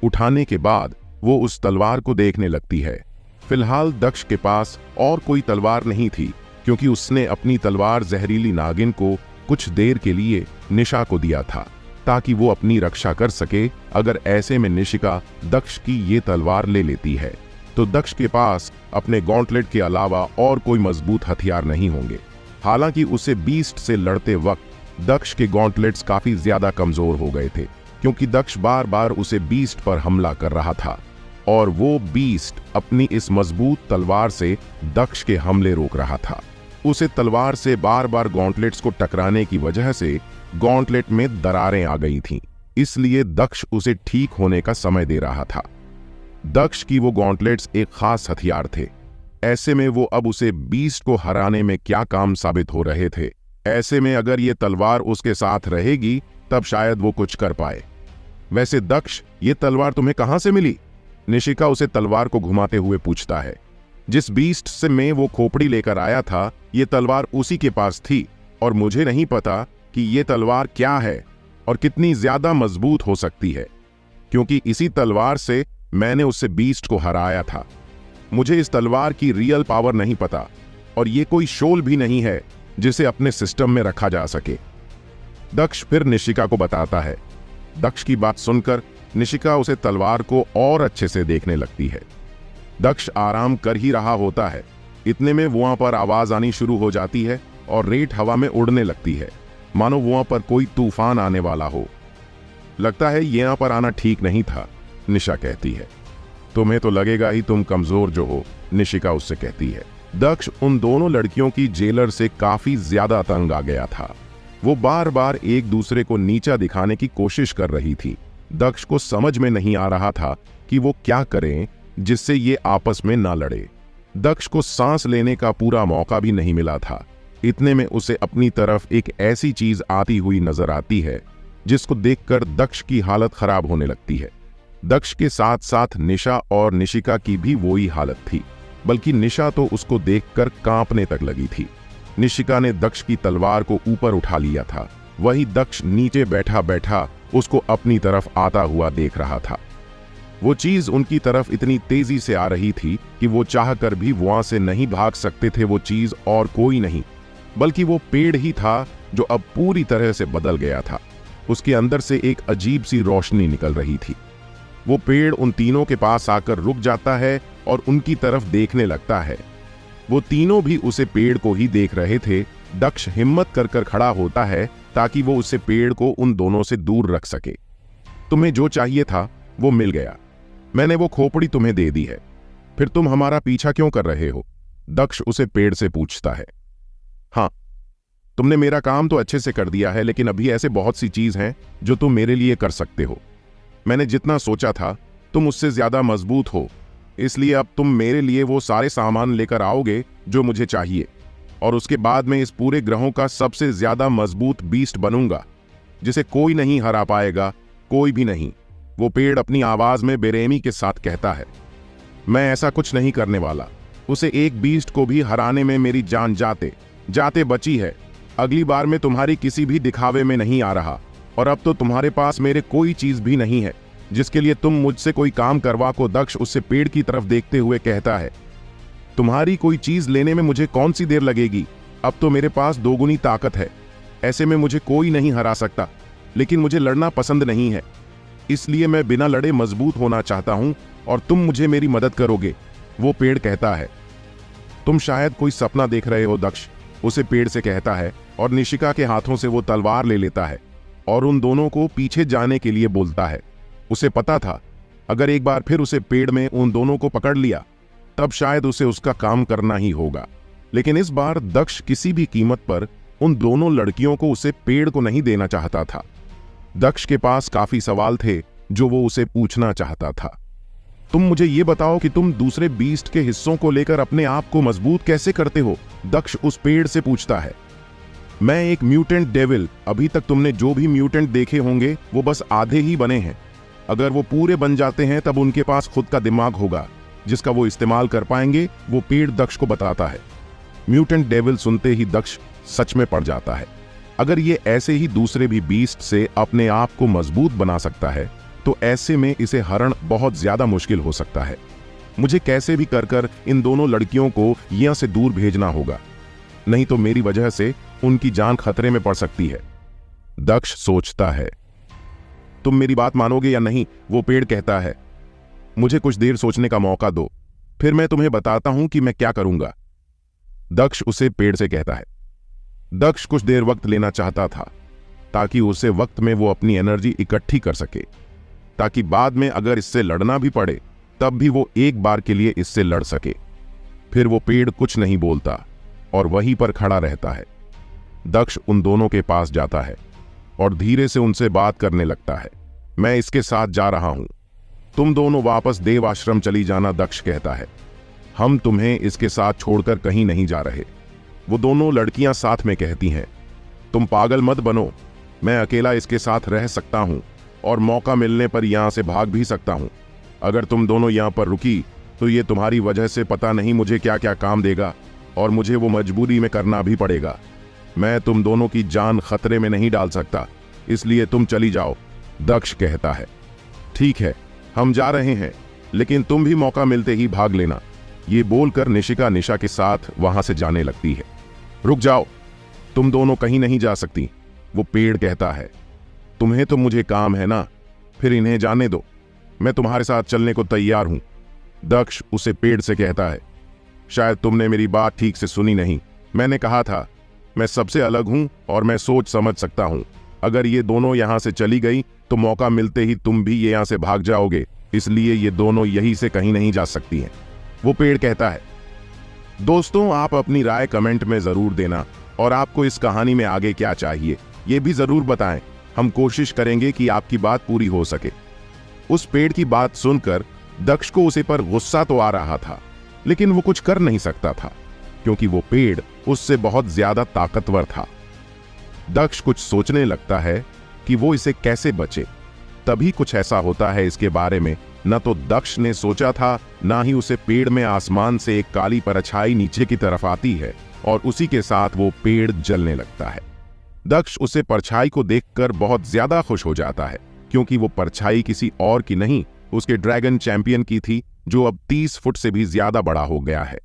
उठाने के बाद वो उस तलवार को देखने लगती है। फिलहाल दक्ष के पास और कोई तलवार नहीं थी, क्योंकि उसने अपनी तलवार जहरीली नागिन को कुछ देर के लिए निशा को दिया था, ताकि वो अपनी रक्षा कर सके। अगर ऐसे में निशिका दक्ष की ये तलवार ले लेती है तो दक्ष के पास अपने गॉन्टलेट के अलावा और कोई मजबूत हथियार नहीं होंगे। हालांकि उसे बीस्ट से लड़ते वक्त दक्ष के गॉन्टलेट्स काफी ज्यादा कमजोर हो गए थे, क्योंकि दक्ष बार बार उसे बीस्ट पर हमला कर रहा था, और वो बीस्ट अपनी इस मजबूत तलवार से दक्ष के हमले रोक रहा था। उसे तलवार से बार बार गॉन्टलेट्स को टकराने की वजह से गॉन्टलेट में दरारें आ गई थीं, इसलिए दक्ष उसे ठीक होने का समय दे रहा था। दक्ष की वो गॉन्टलेट्स एक खास हथियार थे। ऐसे में वो अब उसे बीस्ट को हराने में क्या काम साबित हो रहे थे। ऐसे में अगर ये तलवार उसके साथ रहेगी तब शायद वो कुछ कर पाए। वैसे दक्ष, ये तलवार तुम्हें कहां से मिली? निशिका उसे तलवार को घुमाते हुए पूछता है। जिस बीस्ट से मैं वो खोपड़ी लेकर आया था, ये तलवार उसी के पास थी, और मुझे नहीं पता कि ये तलवार क्या है और कितनी ज्यादा मजबूत हो सकती है, क्योंकि इसी तलवार से मैंने उससे बीस्ट को हराया था। मुझे इस तलवार की रियल पावर नहीं पता, और ये कोई शोल भी नहीं है जिसे अपने सिस्टम में रखा जा सके। दक्ष फिर निशिका को बताता है। दक्ष की बात सुनकर निशिका उसे तलवार को और अच्छे से देखने लगती है। दक्ष आराम कर ही रहा होता है, इतने में वहां पर आवाज आनी शुरू हो जाती है और रेत हवा में उड़ने लगती है, मानो वहां पर कोई तूफान आने वाला हो। लगता है यहां पर आना ठीक नहीं था, निशा कहती है। तुम्हें तो लगेगा ही, तुम कमजोर जो हो, निशिका उससे कहती है। दक्ष उन दोनों लड़कियों की जेलर से काफी ज्यादा तंग आ गया था। वो बार बार एक दूसरे को नीचा दिखाने की कोशिश कर रही थी। दक्ष को समझ में नहीं आ रहा था कि वो क्या करें जिससे ये आपस में ना लड़े। दक्ष को सांस लेने का पूरा मौका भी नहीं मिला था। इतने में उसे अपनी तरफ एक ऐसी चीज आती हुई नजर आती है जिसको देखकर दक्ष की हालत खराब होने लगती है। दक्ष के साथ साथ निशा और निशिका की भी वही हालत थी, बल्कि निशा तो उसको देखकर कांपने तक लगी थी। निशिका ने दक्ष की तलवार को ऊपर उठा लिया था, वही दक्ष नीचे बैठा बैठा उसको अपनी तरफ आता हुआ देख रहा था। वो चीज उनकी तरफ इतनी तेजी से आ रही थी कि वो चाहकर भी वहां से नहीं भाग सकते थे। वो चीज और कोई नहीं बल्कि वो पेड़ ही था, जो अब पूरी तरह से बदल गया था। उसके अंदर से एक अजीब सी रोशनी निकल रही थी। वो पेड़ उन तीनों के पास आकर रुक जाता है और उनकी तरफ देखने लगता है। वो तीनों भी उसे पेड़ को ही देख रहे थे। दक्ष हिम्मत कर कर खड़ा होता है ताकि वो उसे पेड़ को उन दोनों से दूर रख सके। तुम्हें जो चाहिए था वो मिल गया, मैंने वो खोपड़ी तुम्हें दे दी है, फिर तुम हमारा पीछा क्यों कर रहे हो? दक्ष उसे पेड़ से पूछता है। हाँ, तुमने मेरा काम तो अच्छे से कर दिया है, लेकिन अभी ऐसे बहुत सी चीज हैं जो तुम मेरे लिए कर सकते हो। मैंने जितना सोचा था तुम उससे ज्यादा मजबूत हो, इसलिए अब तुम मेरे लिए वो सारे सामान लेकर आओगे जो मुझे चाहिए, और उसके बाद मैं इस पूरे ग्रहों का सबसे ज्यादा मजबूत बीस्ट बनूंगा, जिसे कोई नहीं हरा पाएगा, कोई भी नहीं। वो पेड़ अपनी आवाज में बेरहमी के साथ कहता है। मैं ऐसा कुछ नहीं करने वाला। उसे एक बीस्ट को भी हराने में मेरी जान जाते जाते बची है। अगली बार मैं तुम्हारी किसी भी दिखावे में नहीं आ रहा, और अब तो तुम्हारे पास मेरे कोई चीज भी नहीं है। जिसके लिए तुम मुझसे कोई काम करवा को। दक्ष उससे पेड़ की तरफ देखते हुए कहता है, तुम्हारी कोई चीज लेने में मुझे कौन सी देर लगेगी, अब तो मेरे पास दोगुनी ताकत है, ऐसे में मुझे कोई नहीं हरा सकता। लेकिन मुझे लड़ना पसंद नहीं है, इसलिए मैं बिना लड़े मजबूत होना चाहता हूं और तुम मुझे मेरी मदद करोगे। वो पेड़ कहता है, तुम शायद कोई सपना देख रहे हो। दक्ष उसे पेड़ से कहता है और निशिका के हाथों से वो तलवार ले लेता है और उन दोनों को पीछे जाने के लिए बोलता है। उसे पता था अगर एक बार फिर उसे पेड़ में उन दोनों को पकड़ लिया तब शायद उसे उसका काम करना ही होगा। लेकिन इस बार दक्ष किसी भी कीमत पर उन दोनों लड़कियों को उसे पेड़ को नहीं देना चाहता था। दक्ष के पास काफी सवाल थे जो वो उसे पूछना चाहता था। तुम मुझे ये बताओ कि तुम दूसरे बीस्ट के हिस्सों को लेकर अपने आप को मजबूत कैसे करते हो? दक्ष उस पेड़ से पूछता है। मैं एक म्यूटेंट डेविल, अभी तक तुमने जो भी म्यूटेंट देखे होंगे वो बस आधे ही बने हैं। अगर वो पूरे बन जाते हैं तब उनके पास खुद का दिमाग होगा जिसका वो इस्तेमाल कर पाएंगे, वो पेड़ दक्ष को बताता है। म्यूटेंट डेविल सुनते ही दक्ष सच में पड़ जाता है। अगर ये ऐसे ही दूसरे भी बीस्ट से अपने आप को मजबूत बना सकता है तो ऐसे में इसे हरण बहुत ज्यादा मुश्किल हो सकता है। मुझे कैसे भी कर इन दोनों लड़कियों को यहां से दूर भेजना होगा, नहीं तो मेरी वजह से उनकी जान खतरे में पड़ सकती है। दक्ष सोचता है, तुम मेरी बात मानोगे या नहीं? वो पेड़ कहता है, मुझे कुछ देर सोचने का मौका दो, फिर मैं तुम्हें बताता हूं कि मैं क्या करूंगा। दक्ष उसे पेड़ से कहता है। दक्ष कुछ देर वक्त लेना चाहता था ताकि उसे वक्त में वो अपनी एनर्जी इकट्ठी कर सके, ताकि बाद में अगर इससे लड़ना भी पड़े तब भी वो एक बार के लिए इससे लड़ सके। फिर वो पेड़ कुछ नहीं बोलता और वहीं पर खड़ा रहता है। दक्ष उन दोनों के पास जाता है और धीरे से उनसे बात करने लगता है। मैं इसके साथ जा रहा हूं, तुम दोनों वापस देव आश्रम चली जाना। दक्ष कहता है, हम तुम्हें इसके साथ छोड़कर कहीं नहीं जा रहे। वो दोनों लड़कियां साथ में कहती हैं, तुम पागल मत बनो, मैं अकेला इसके साथ रह सकता हूं और मौका मिलने पर यहां से भाग भी सकता हूं। अगर तुम दोनों यहां पर रुकी तो ये तुम्हारी वजह से पता नहीं मुझे क्या क्या काम देगा और मुझे वो मजबूरी में करना भी पड़ेगा। मैं तुम दोनों की जान खतरे में नहीं डाल सकता, इसलिए तुम चली जाओ। दक्ष कहता है, ठीक है, हम जा रहे हैं, लेकिन तुम भी मौका मिलते ही भाग लेना। ये बोलकर निशिका निशा के साथ वहां से जाने लगती है। रुक जाओ, तुम दोनों कहीं नहीं जा सकती। वो पेड़ कहता है, तुम्हें तो मुझे काम है ना, फिर इन्हें जाने दो, मैं तुम्हारे साथ चलने को तैयार हूं। दक्ष उसे पेड़ से कहता है, शायद तुमने मेरी बात ठीक से सुनी नहीं। मैंने कहा था मैं सबसे अलग हूं और मैं सोच समझ सकता हूं। अगर ये दोनों यहां से चली गई तो मौका मिलते ही तुम भी ये यहां से भाग जाओगे, इसलिए ये दोनों यहीं से कहीं नहीं जा सकती हैं। वो पेड़ कहता है। दोस्तों, आप अपनी राय कमेंट में जरूर देना और आपको इस कहानी में आगे क्या चाहिए ये भी जरूर बताएं। हम कोशिश करेंगे कि आपकी बात पूरी हो सके। उस पेड़ की बात सुनकर दक्ष को उसे पर गुस्सा तो आ रहा था, लेकिन वो कुछ कर नहीं सकता था क्योंकि वो पेड़ उससे बहुत ज्यादा ताकतवर था। दक्ष कुछ सोचने लगता है कि वो इसे कैसे बचे। तभी कुछ ऐसा होता है इसके बारे में न तो दक्ष ने सोचा था, ना ही उसे पेड़ में आसमान से एक काली परछाई नीचे की तरफ आती है और उसी के साथ वो पेड़ जलने लगता है। दक्ष उसे परछाई को देखकर बहुत ज्यादा खुश हो जाता है क्योंकि वो परछाई किसी और की नहीं, उसके ड्रैगन चैंपियन की थी जो अब 30 फुट से भी ज्यादा बड़ा हो गया है।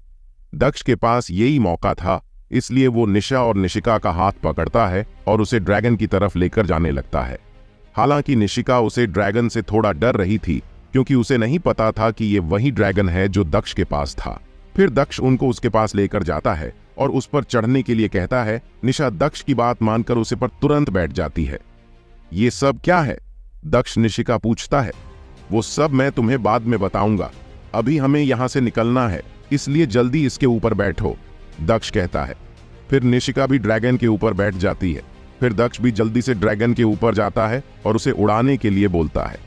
दक्ष के पास यही मौका था, इसलिए वो निशा और निशिका का हाथ पकड़ता है और उसे ड्रैगन की तरफ लेकर जाने लगता है। हालांकि निशिका उसे ड्रैगन से थोड़ा डर रही थी क्योंकि उसे नहीं पता था कि ये वही ड्रैगन है जो दक्ष के पास था। फिर दक्ष उनको उसके पास लेकर जाता है और उस पर चढ़ने के लिए कहता है। निशा दक्ष की बात मानकर उसे पर तुरंत बैठ जाती है। ये सब क्या है? दक्ष निशिका पूछता है। वो सब मैं तुम्हें बाद में बताऊंगा, अभी हमें यहां से निकलना है, इसलिए जल्दी इसके ऊपर बैठो, दक्ष कहता है। फिर निशिका भी ड्रैगन के ऊपर बैठ जाती है। फिर दक्ष भी जल्दी से ड्रैगन के ऊपर जाता है और उसे उड़ाने के लिए बोलता है।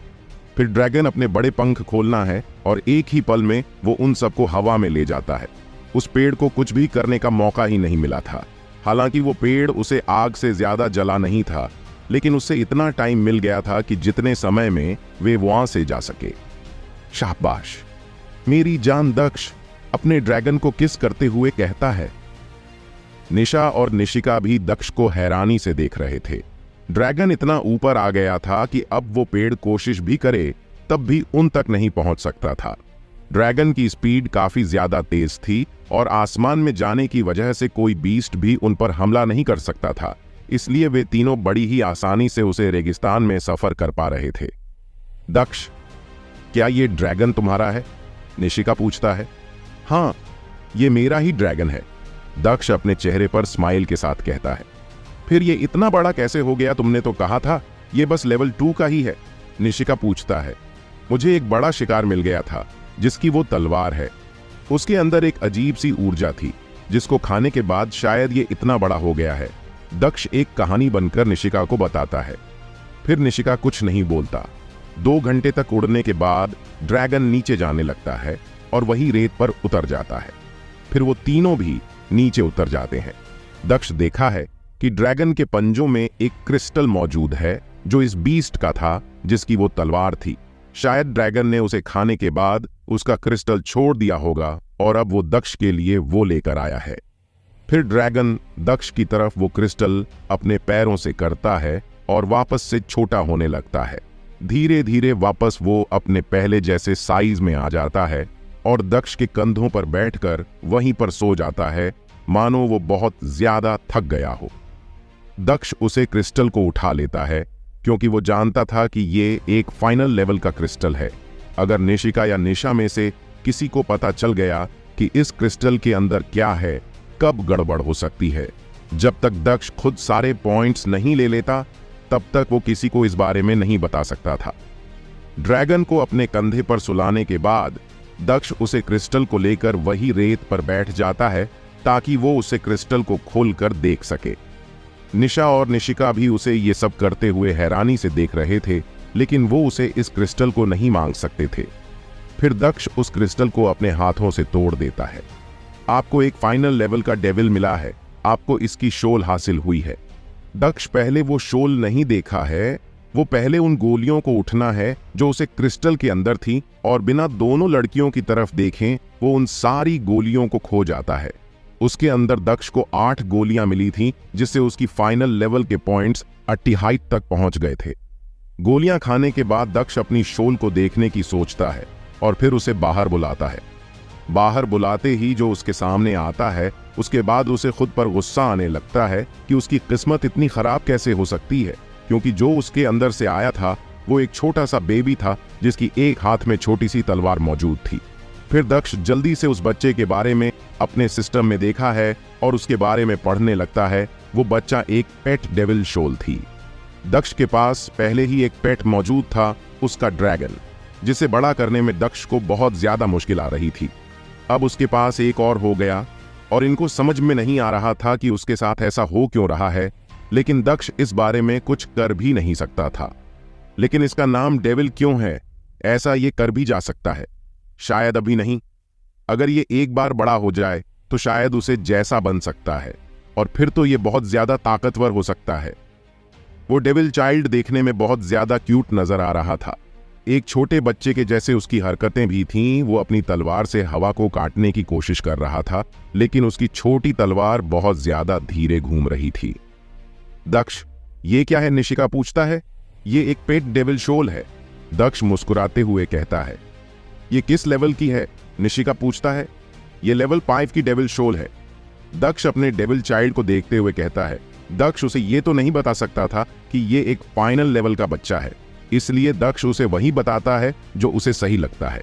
फिर ड्रैगन अपने बड़े पंख खोलना है और एक ही पल में वो उन सबको हवा में ले जाता है। उस पेड़ को कुछ भी करने का मौका ही नहीं मिला था। हालांकि वो पेड़ उसे आग से ज्यादा जला नहीं था, लेकिन उससे इतना टाइम मिल गया था कि जितने समय में वे वहां से जा सके। शाबाश मेरी जान, दक्ष अपने ड्रैगन को किस करते हुए कहता है। निशा और निशिका भी दक्ष को हैरानी से देख रहे थे। ड्रैगन इतना ऊपर आ गया था कि अब वो पेड़ कोशिश भी करे तब भी उन तक नहीं पहुंच सकता था। ड्रैगन की स्पीड काफी ज्यादा तेज थी और आसमान में जाने की वजह से कोई बीस्ट भी उन पर हमला नहीं कर सकता था, इसलिए वे तीनों बड़ी ही आसानी से उसे रेगिस्तान में सफर कर पा रहे थे। दक्ष, क्या ये ड्रैगन तुम्हारा है? निशिका पूछता है। हाँ, ये मेरा ही ड्रैगन है, दक्ष अपने चेहरे पर स्माइल के साथ कहता है। फिर ये इतना बड़ा कैसे हो गया? तुमने तो कहा था ये बस लेवल 2 का ही है, निशिका पूछता है। मुझे एक बड़ा शिकार मिल गया था जिसकी वो तलवार है। उसके अंदर एक अजीब सी ऊर्जा थी जिसको खाने के बाद शायद ये इतना बड़ा हो गया है, दक्ष एक कहानी बनकर निशिका को बताता है। फिर निशिका कुछ नहीं बोलता। 2 घंटे तक उड़ने के बाद ड्रैगन नीचे जाने लगता है और वही रेत पर उतर जाता है। फिर वो तीनों भी नीचे उतर जाते हैं। दक्ष देखा है कि ड्रैगन के पंजों में एक क्रिस्टल मौजूद है जो इस बीस्ट का था जिसकी वो तलवार थी। शायद ड्रैगन ने उसे खाने के बाद उसका क्रिस्टल छोड़ दिया होगा और अब वो दक्ष के लिए वो लेकर आया है। फिर ड्रैगन दक्ष की तरफ वो क्रिस्टल अपने पैरों से करता है और वापस से छोटा होने लगता है। धीरे धीरे वापस वो अपने पहले जैसे साइज में आ जाता है और दक्ष के कंधों पर बैठकर वहीं पर सो जाता है, मानो वो बहुत ज्यादा थक गया हो। दक्ष उसे क्रिस्टल को उठा लेता है क्योंकि वो जानता था कि ये एक फाइनल लेवल का क्रिस्टल है। अगर निशिका या निशा में से किसी को पता चल गया कि इस क्रिस्टल के अंदर क्या है, कब गड़बड़ हो सकती है। जब तक दक्ष खुद सारे पॉइंट्स नहीं ले लेता तब तक वो किसी को इस बारे में नहीं बता सकता था। ड्रैगन को अपने कंधे पर सुलाने के बाद दक्ष उसे क्रिस्टल को लेकर वही रेत पर बैठ जाता है ताकि वो उसे क्रिस्टल को खोलकर देख सके। निशा और निशिका भी उसे ये सब करते हुए हैरानी से देख रहे थे, लेकिन वो उसे इस क्रिस्टल को नहीं मांग सकते थे। फिर दक्ष उस क्रिस्टल को अपने हाथों से तोड़ देता है। आपको एक फाइनल लेवल का डेविल मिला है, आपको इसकी शोल हासिल हुई है। दक्ष पहले वो शोल नहीं देखा है, वो पहले उन गोलियों को उठना है जो उसे क्रिस्टल के अंदर थी और बिना दोनों लड़कियों की तरफ देखें वो उन सारी गोलियों को खो जाता है। उसके अंदर दक्ष को 8 गोलियां मिली थीं जिससे उसकी फाइनल लेवल के पॉइंट्स 88 तक पहुंच गए थे। गोलियां खाने के बाद दक्ष अपनी शोल को देखने की सोचता है और फिर उसे बाहर बुलाता है। बाहर बुलाते ही जो उसके सामने आता है उसके बाद उसे खुद पर गुस्सा आने लगता है कि उसकी किस्मत इतनी खराब कैसे हो सकती है, क्योंकि जो उसके अंदर से आया था वो एक छोटा सा बेबी था जिसकी एक हाथ में छोटी सी तलवार मौजूद थी। फिर दक्ष जल्दी से उस बच्चे के बारे में अपने सिस्टम में देखा है और उसके बारे में पढ़ने लगता है। वो बच्चा एक पेट डेविल शोल थी। दक्ष के पास पहले ही एक पेट मौजूद था, उसका ड्रैगन, जिसे बड़ा करने में दक्ष को बहुत ज्यादा मुश्किल आ रही थी। अब उसके पास एक और हो गया और इनको समझ में नहीं आ रहा था कि उसके साथ ऐसा हो क्यों रहा है, लेकिन दक्ष इस बारे में कुछ कर भी नहीं सकता था। लेकिन इसका नाम डेविल क्यों है? ऐसा ये कर भी जा सकता है, शायद अभी नहीं। अगर ये एक बार बड़ा हो जाए तो शायद उसे जैसा बन सकता है और फिर तो ये बहुत ज्यादा ताकतवर हो सकता है। वो डेविल चाइल्ड देखने में बहुत ज्यादा क्यूट नजर आ रहा था। एक छोटे बच्चे के जैसे उसकी हरकतें भी थीं। वो अपनी तलवार से हवा को काटने की कोशिश कर रहा था, लेकिन उसकी छोटी तलवार बहुत ज्यादा धीरे घूम रही थी। दक्ष, ये क्या है? निशिका पूछता है। ये एक पेट डेविल शोल है, दक्ष मुस्कुराते हुए कहता है। ये किस लेवल की है? निशिका पूछता है। ये लेवल 5 की डेविल शोल है, दक्ष अपने डेविल चाइल्ड को देखते हुए कहता है। दक्ष उसे ये तो नहीं बता सकता था कि ये एक फाइनल लेवल का बच्चा है, इसलिए दक्ष उसे वही बताता है जो उसे सही लगता है।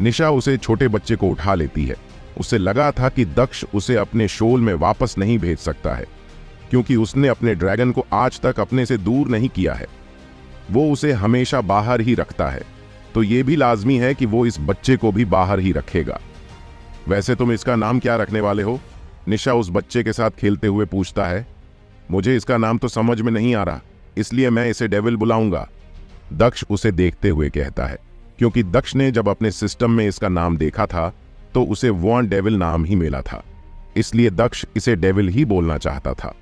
निशा उसे छोटे बच्चे को उठा लेती है। उसे लगा था कि दक्ष उसे अपने शोल में वापस नहीं भेज सकता है, क्योंकि उसने अपने ड्रैगन को आज तक अपने से दूर नहीं किया है। वो उसे हमेशा बाहर ही रखता है, तो ये भी लाजमी है कि वो इस बच्चे को भी बाहर ही रखेगा। वैसे तुम इसका नाम क्या रखने वाले हो? निशा उस बच्चे के साथ खेलते हुए पूछता है। मुझे इसका नाम तो समझ में नहीं आ रहा, इसलिए मैं इसे डेविल बुलाऊंगा, दक्ष उसे देखते हुए कहता है, क्योंकि दक्ष ने जब अपने सिस्टम में इसका नाम देखा था तो उसे वॉन डेविल नाम ही मिला था, इसलिए दक्ष इसे डेविल ही बोलना चाहता था।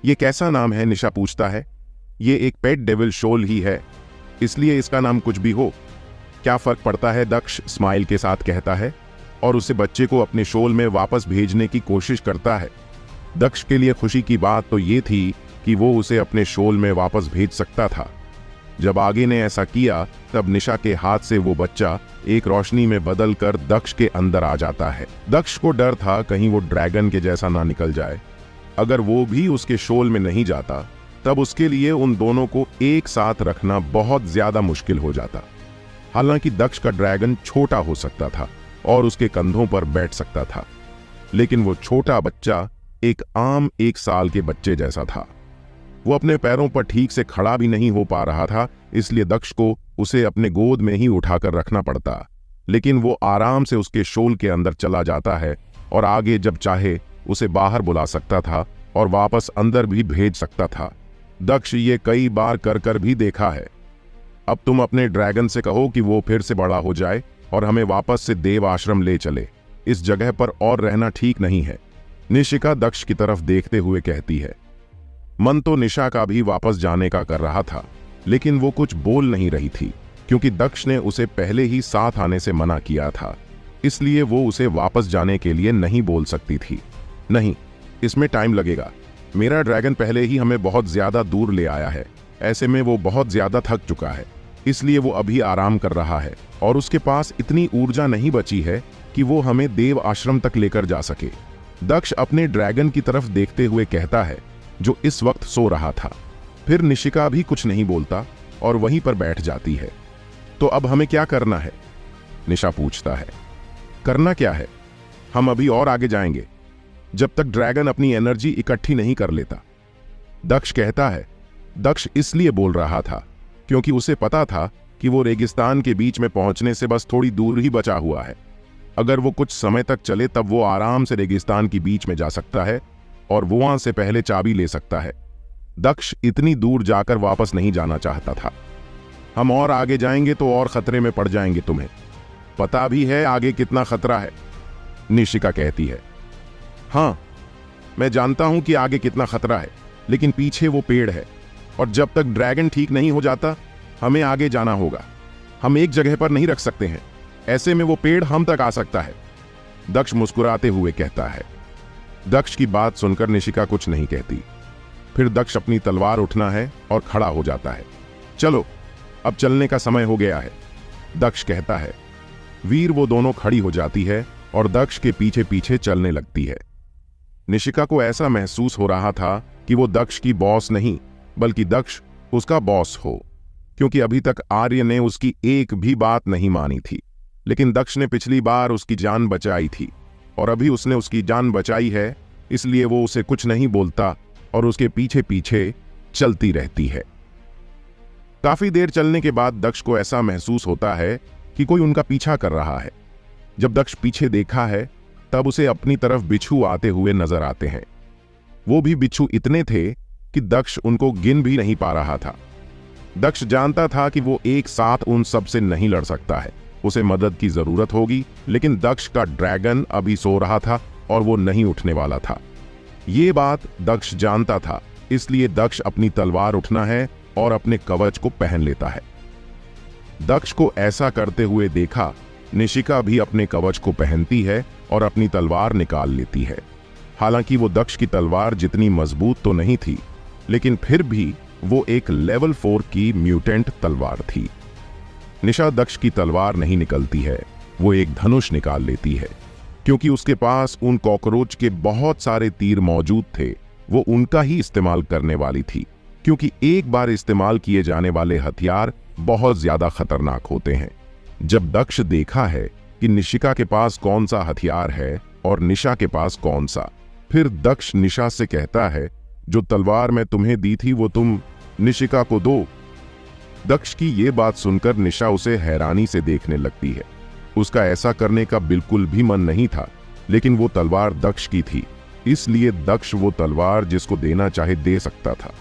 ये कैसा नाम है? निशा पूछता है। ये एक पेट डेविल शोल ही है, इसलिए इसका नाम कुछ भी हो, क्या फर्क पड़ता है? दक्ष स्माइल के साथ कहता है और उसे बच्चे को अपने शोल में वापस भेजने की कोशिश करता है। दक्ष के लिए खुशी की बात तो ये थी कि वो उसे अपने शोल में वापस भेज सकता था। जब आगे ने ऐसा किया तब निशा के हाथ से वो बच्चा एक रोशनी में बदलकर दक्ष के अंदर आ जाता है। दक्ष को डर था कहीं वो ड्रैगन के जैसा ना निकल जाए। अगर वो भी उसके शोल में नहीं जाता तब उसके लिए उन दोनों को एक साथ रखना बहुत ज्यादा मुश्किल हो जाता। हालांकि दक्ष का ड्रैगन छोटा हो सकता था और उसके कंधों पर बैठ सकता था, लेकिन वो छोटा बच्चा एक आम 1 साल के बच्चे जैसा था। वो अपने पैरों पर ठीक से खड़ा भी नहीं हो पा रहा था, इसलिए दक्ष को उसे अपने गोद में ही उठाकर रखना पड़ता। लेकिन वो आराम से उसके शोल के अंदर चला जाता है और आगे जब चाहे उसे बाहर बुला सकता था और वापस अंदर भी भेज सकता था। दक्ष ये कई बार कर कर भी देखा है। अब तुम अपने ड्रैगन से कहो कि वो फिर से बड़ा हो जाए और हमें वापस से देव आश्रम ले चले। इस जगह पर और रहना ठीक नहीं है, निशिका दक्ष की तरफ देखते हुए कहती है। मन तो निशा का भी वापस जाने का कर रहा था, लेकिन वो कुछ बोल नहीं रही थी क्योंकि दक्ष ने उसे पहले ही साथ आने से मना किया था। इसलिए वो उसे वापस जाने के लिए नहीं बोल सकती थी। नहीं, इसमें टाइम लगेगा। मेरा ड्रैगन पहले ही हमें बहुत ज्यादा दूर ले आया है। ऐसे में वो बहुत ज्यादा थक चुका है, इसलिए वो अभी आराम कर रहा है और उसके पास इतनी ऊर्जा नहीं बची है कि वो हमें देव आश्रम तक लेकर जा सके। दक्ष अपने ड्रैगन की तरफ देखते हुए कहता है, जो इस वक्त सो रहा था। फिर निशिका भी कुछ नहीं बोलता और वहीं पर बैठ जाती है। तो अब हमें क्या करना है? निशा पूछता है। करना क्या है? हम अभी और आगे जाएंगे जब तक ड्रैगन अपनी एनर्जी इकट्ठी नहीं कर लेता, दक्ष कहता है। दक्ष इसलिए बोल रहा था क्योंकि उसे पता था कि वो रेगिस्तान के बीच में पहुंचने से बस थोड़ी दूर ही बचा हुआ है। अगर वो कुछ समय तक चले तब वो आराम से रेगिस्तान के बीच में जा सकता है और वो वहां से पहले चाबी ले सकता है। दक्ष इतनी दूर जाकर वापस नहीं जाना चाहता था। हम और आगे जाएंगे तो और खतरे में पड़ जाएंगे। तुम्हें पता भी है आगे कितना खतरा है, निशिका कहती है। हां, मैं जानता हूं कि आगे कितना खतरा है, लेकिन पीछे वो पेड़ है और जब तक ड्रैगन ठीक नहीं हो जाता हमें आगे जाना होगा। हम एक जगह पर नहीं रख सकते हैं, ऐसे में वो पेड़ हम तक आ सकता है, दक्ष मुस्कुराते हुए कहता है। दक्ष की बात सुनकर निशिका कुछ नहीं कहती। फिर दक्ष अपनी तलवार उठना है और खड़ा हो जाता है। चलो, अब चलने का समय हो गया है, दक्ष कहता है। वीर वो दोनों खड़ी हो जाती है और दक्ष के पीछे पीछे चलने लगती है। निशिका को ऐसा महसूस हो रहा था कि वो दक्ष की बॉस नहीं बल्कि दक्ष उसका बॉस हो, क्योंकि अभी तक आर्य ने उसकी एक भी बात नहीं मानी थी। लेकिन दक्ष ने पिछली बार उसकी जान बचाई थी और अभी उसने उसकी जान बचाई है, इसलिए वो उसे कुछ नहीं बोलता और उसके पीछे पीछे चलती रहती है। काफी देर चलने के बाद दक्ष को ऐसा महसूस होता है कि कोई उनका पीछा कर रहा है। जब दक्ष पीछे देखा है तब उसे अपनी तरफ बिच्छू आते हुए नजर आते हैं। वो भी बिच्छू इतने थे कि दक्ष उनको गिन भी नहीं पा रहा था। दक्ष जानता था कि वो एक साथ उन सब से नहीं लड़ सकता है, उसे मदद की जरूरत होगी, लेकिन दक्ष का ड्रैगन अभी सो रहा था और वो नहीं उठने वाला था। ये बात दक्ष जानता था, इसलिए दक्ष अपनी तलवार उठना है और अपने कवच को पहन लेता है। दक्ष को ऐसा करते हुए देखा निशिका भी अपने कवच को पहनती है और अपनी तलवार निकाल लेती है। हालांकि वो दक्ष की तलवार जितनी मजबूत तो नहीं थी, लेकिन फिर भी वो एक लेवल 4 की म्यूटेंट तलवार थी। निशा दक्ष की तलवार नहीं निकलती है, वो एक धनुष निकाल लेती है। क्योंकि उसके पास उन कॉकरोच के बहुत सारे तीर मौजूद थे, वो उनका ही इस्तेमाल करने वाली थी, क्योंकि एक बार इस्तेमाल किए जाने वाले हथियार बहुत ज्यादा खतरनाक होते हैं। जब दक्ष देखा है कि निशिका के पास कौन सा हथियार है और निशा के पास कौन सा, फिर दक्ष निशा से कहता है, जो तलवार मैं तुम्हें दी थी वो तुम निशिका को दो। दक्ष की ये बात सुनकर निशा उसे हैरानी से देखने लगती है। उसका ऐसा करने का बिल्कुल भी मन नहीं था, लेकिन वो तलवार दक्ष की थी, इसलिए दक्ष वो तलवार जिसको देना चाहे दे सकता था।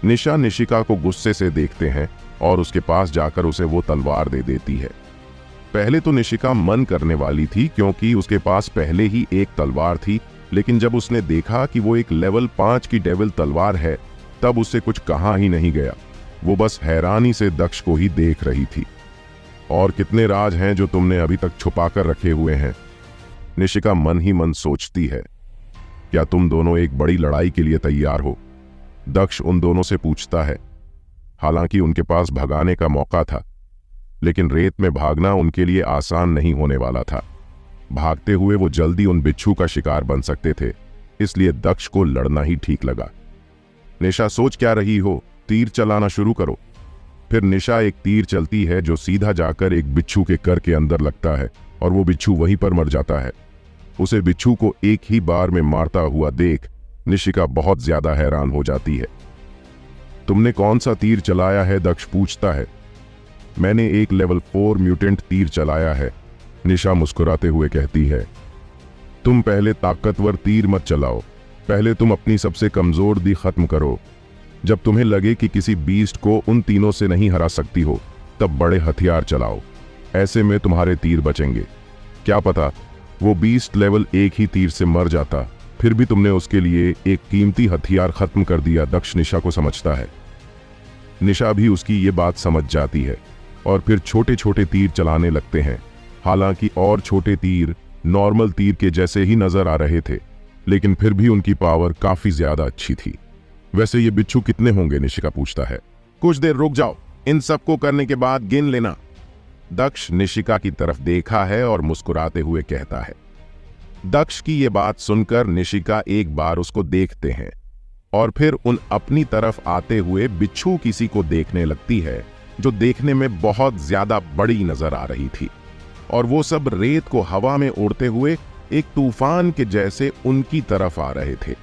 निशा निशिका को गुस्से से देखते हैं और उसके पास जाकर उसे वो तलवार दे देती है। पहले तो निशिका मन करने वाली थी क्योंकि उसके पास पहले ही एक तलवार थी, लेकिन जब उसने देखा कि वो एक लेवल 5 की डेविल तलवार है तब उससे कुछ कहा ही नहीं गया। वो बस हैरानी से दक्ष को ही देख रही थी। और कितने राज हैं जो तुमने अभी तक छुपा कर रखे हुए हैं, निशिका मन ही मन सोचती है। क्या तुम दोनों एक बड़ी लड़ाई के लिए तैयार हो? दक्ष उन दोनों से पूछता है। हालांकि उनके पास भगाने का मौका था, लेकिन रेत में भागना उनके लिए आसान नहीं होने वाला था। भागते हुए वो जल्दी उन बिच्छू का शिकार बन सकते थे, इसलिए दक्ष को लड़ना ही ठीक लगा। निशा, सोच क्या रही हो, तीर चलाना शुरू करो। फिर निशा एक तीर चलती है जो सीधा जाकर एक बिच्छू के कर के अंदर लगता है और वो बिच्छू वहीं पर मर जाता है। उसे बिच्छू को एक ही बार में मारता हुआ देख निशिका बहुत ज्यादा हैरान हो जाती है। तुमने कौन सा तीर चलाया है? दक्ष पूछता है। मैंने एक लेवल 4 म्यूटेंट तीर चलाया है, निशा मुस्कुराते हुए कहती है। तुम पहले ताकतवर तीर मत चलाओ, पहले तुम अपनी सबसे कमजोर दी खत्म करो। जब तुम्हें लगे कि किसी बीस्ट को उन तीनों से नहीं हरा सकती हो, तब बड़े हथियार चलाओ, ऐसे में तुम्हारे तीर बचेंगे। क्या पता वो बीस्ट लेवल 1 ही तीर से मर जाता, फिर भी तुमने उसके लिए एक कीमती हथियार खत्म कर दिया। दक्ष निशा को समझता है। निशा भी उसकी ये बात समझ जाती है और फिर छोटे छोटे तीर चलाने लगते हैं। हालांकि और छोटे तीर नॉर्मल तीर के जैसे ही नजर आ रहे थे, लेकिन फिर भी उनकी पावर काफी ज्यादा अच्छी थी। वैसे ये बिच्छू कितने होंगे? निशिका पूछता है। कुछ देर रुक जाओ, इन सबको करने के बाद गिन लेना। दक्ष निशिका की तरफ देखा है और मुस्कुराते हुए कहता है। दक्ष की ये बात सुनकर निशिका एक बार उसको देखते हैं और फिर उन अपनी तरफ आते हुए बिच्छू किसी को देखने लगती है जो देखने में बहुत ज्यादा बड़ी नजर आ रही थी, और वो सब रेत को हवा में उड़ते हुए एक तूफान के जैसे उनकी तरफ आ रहे थे।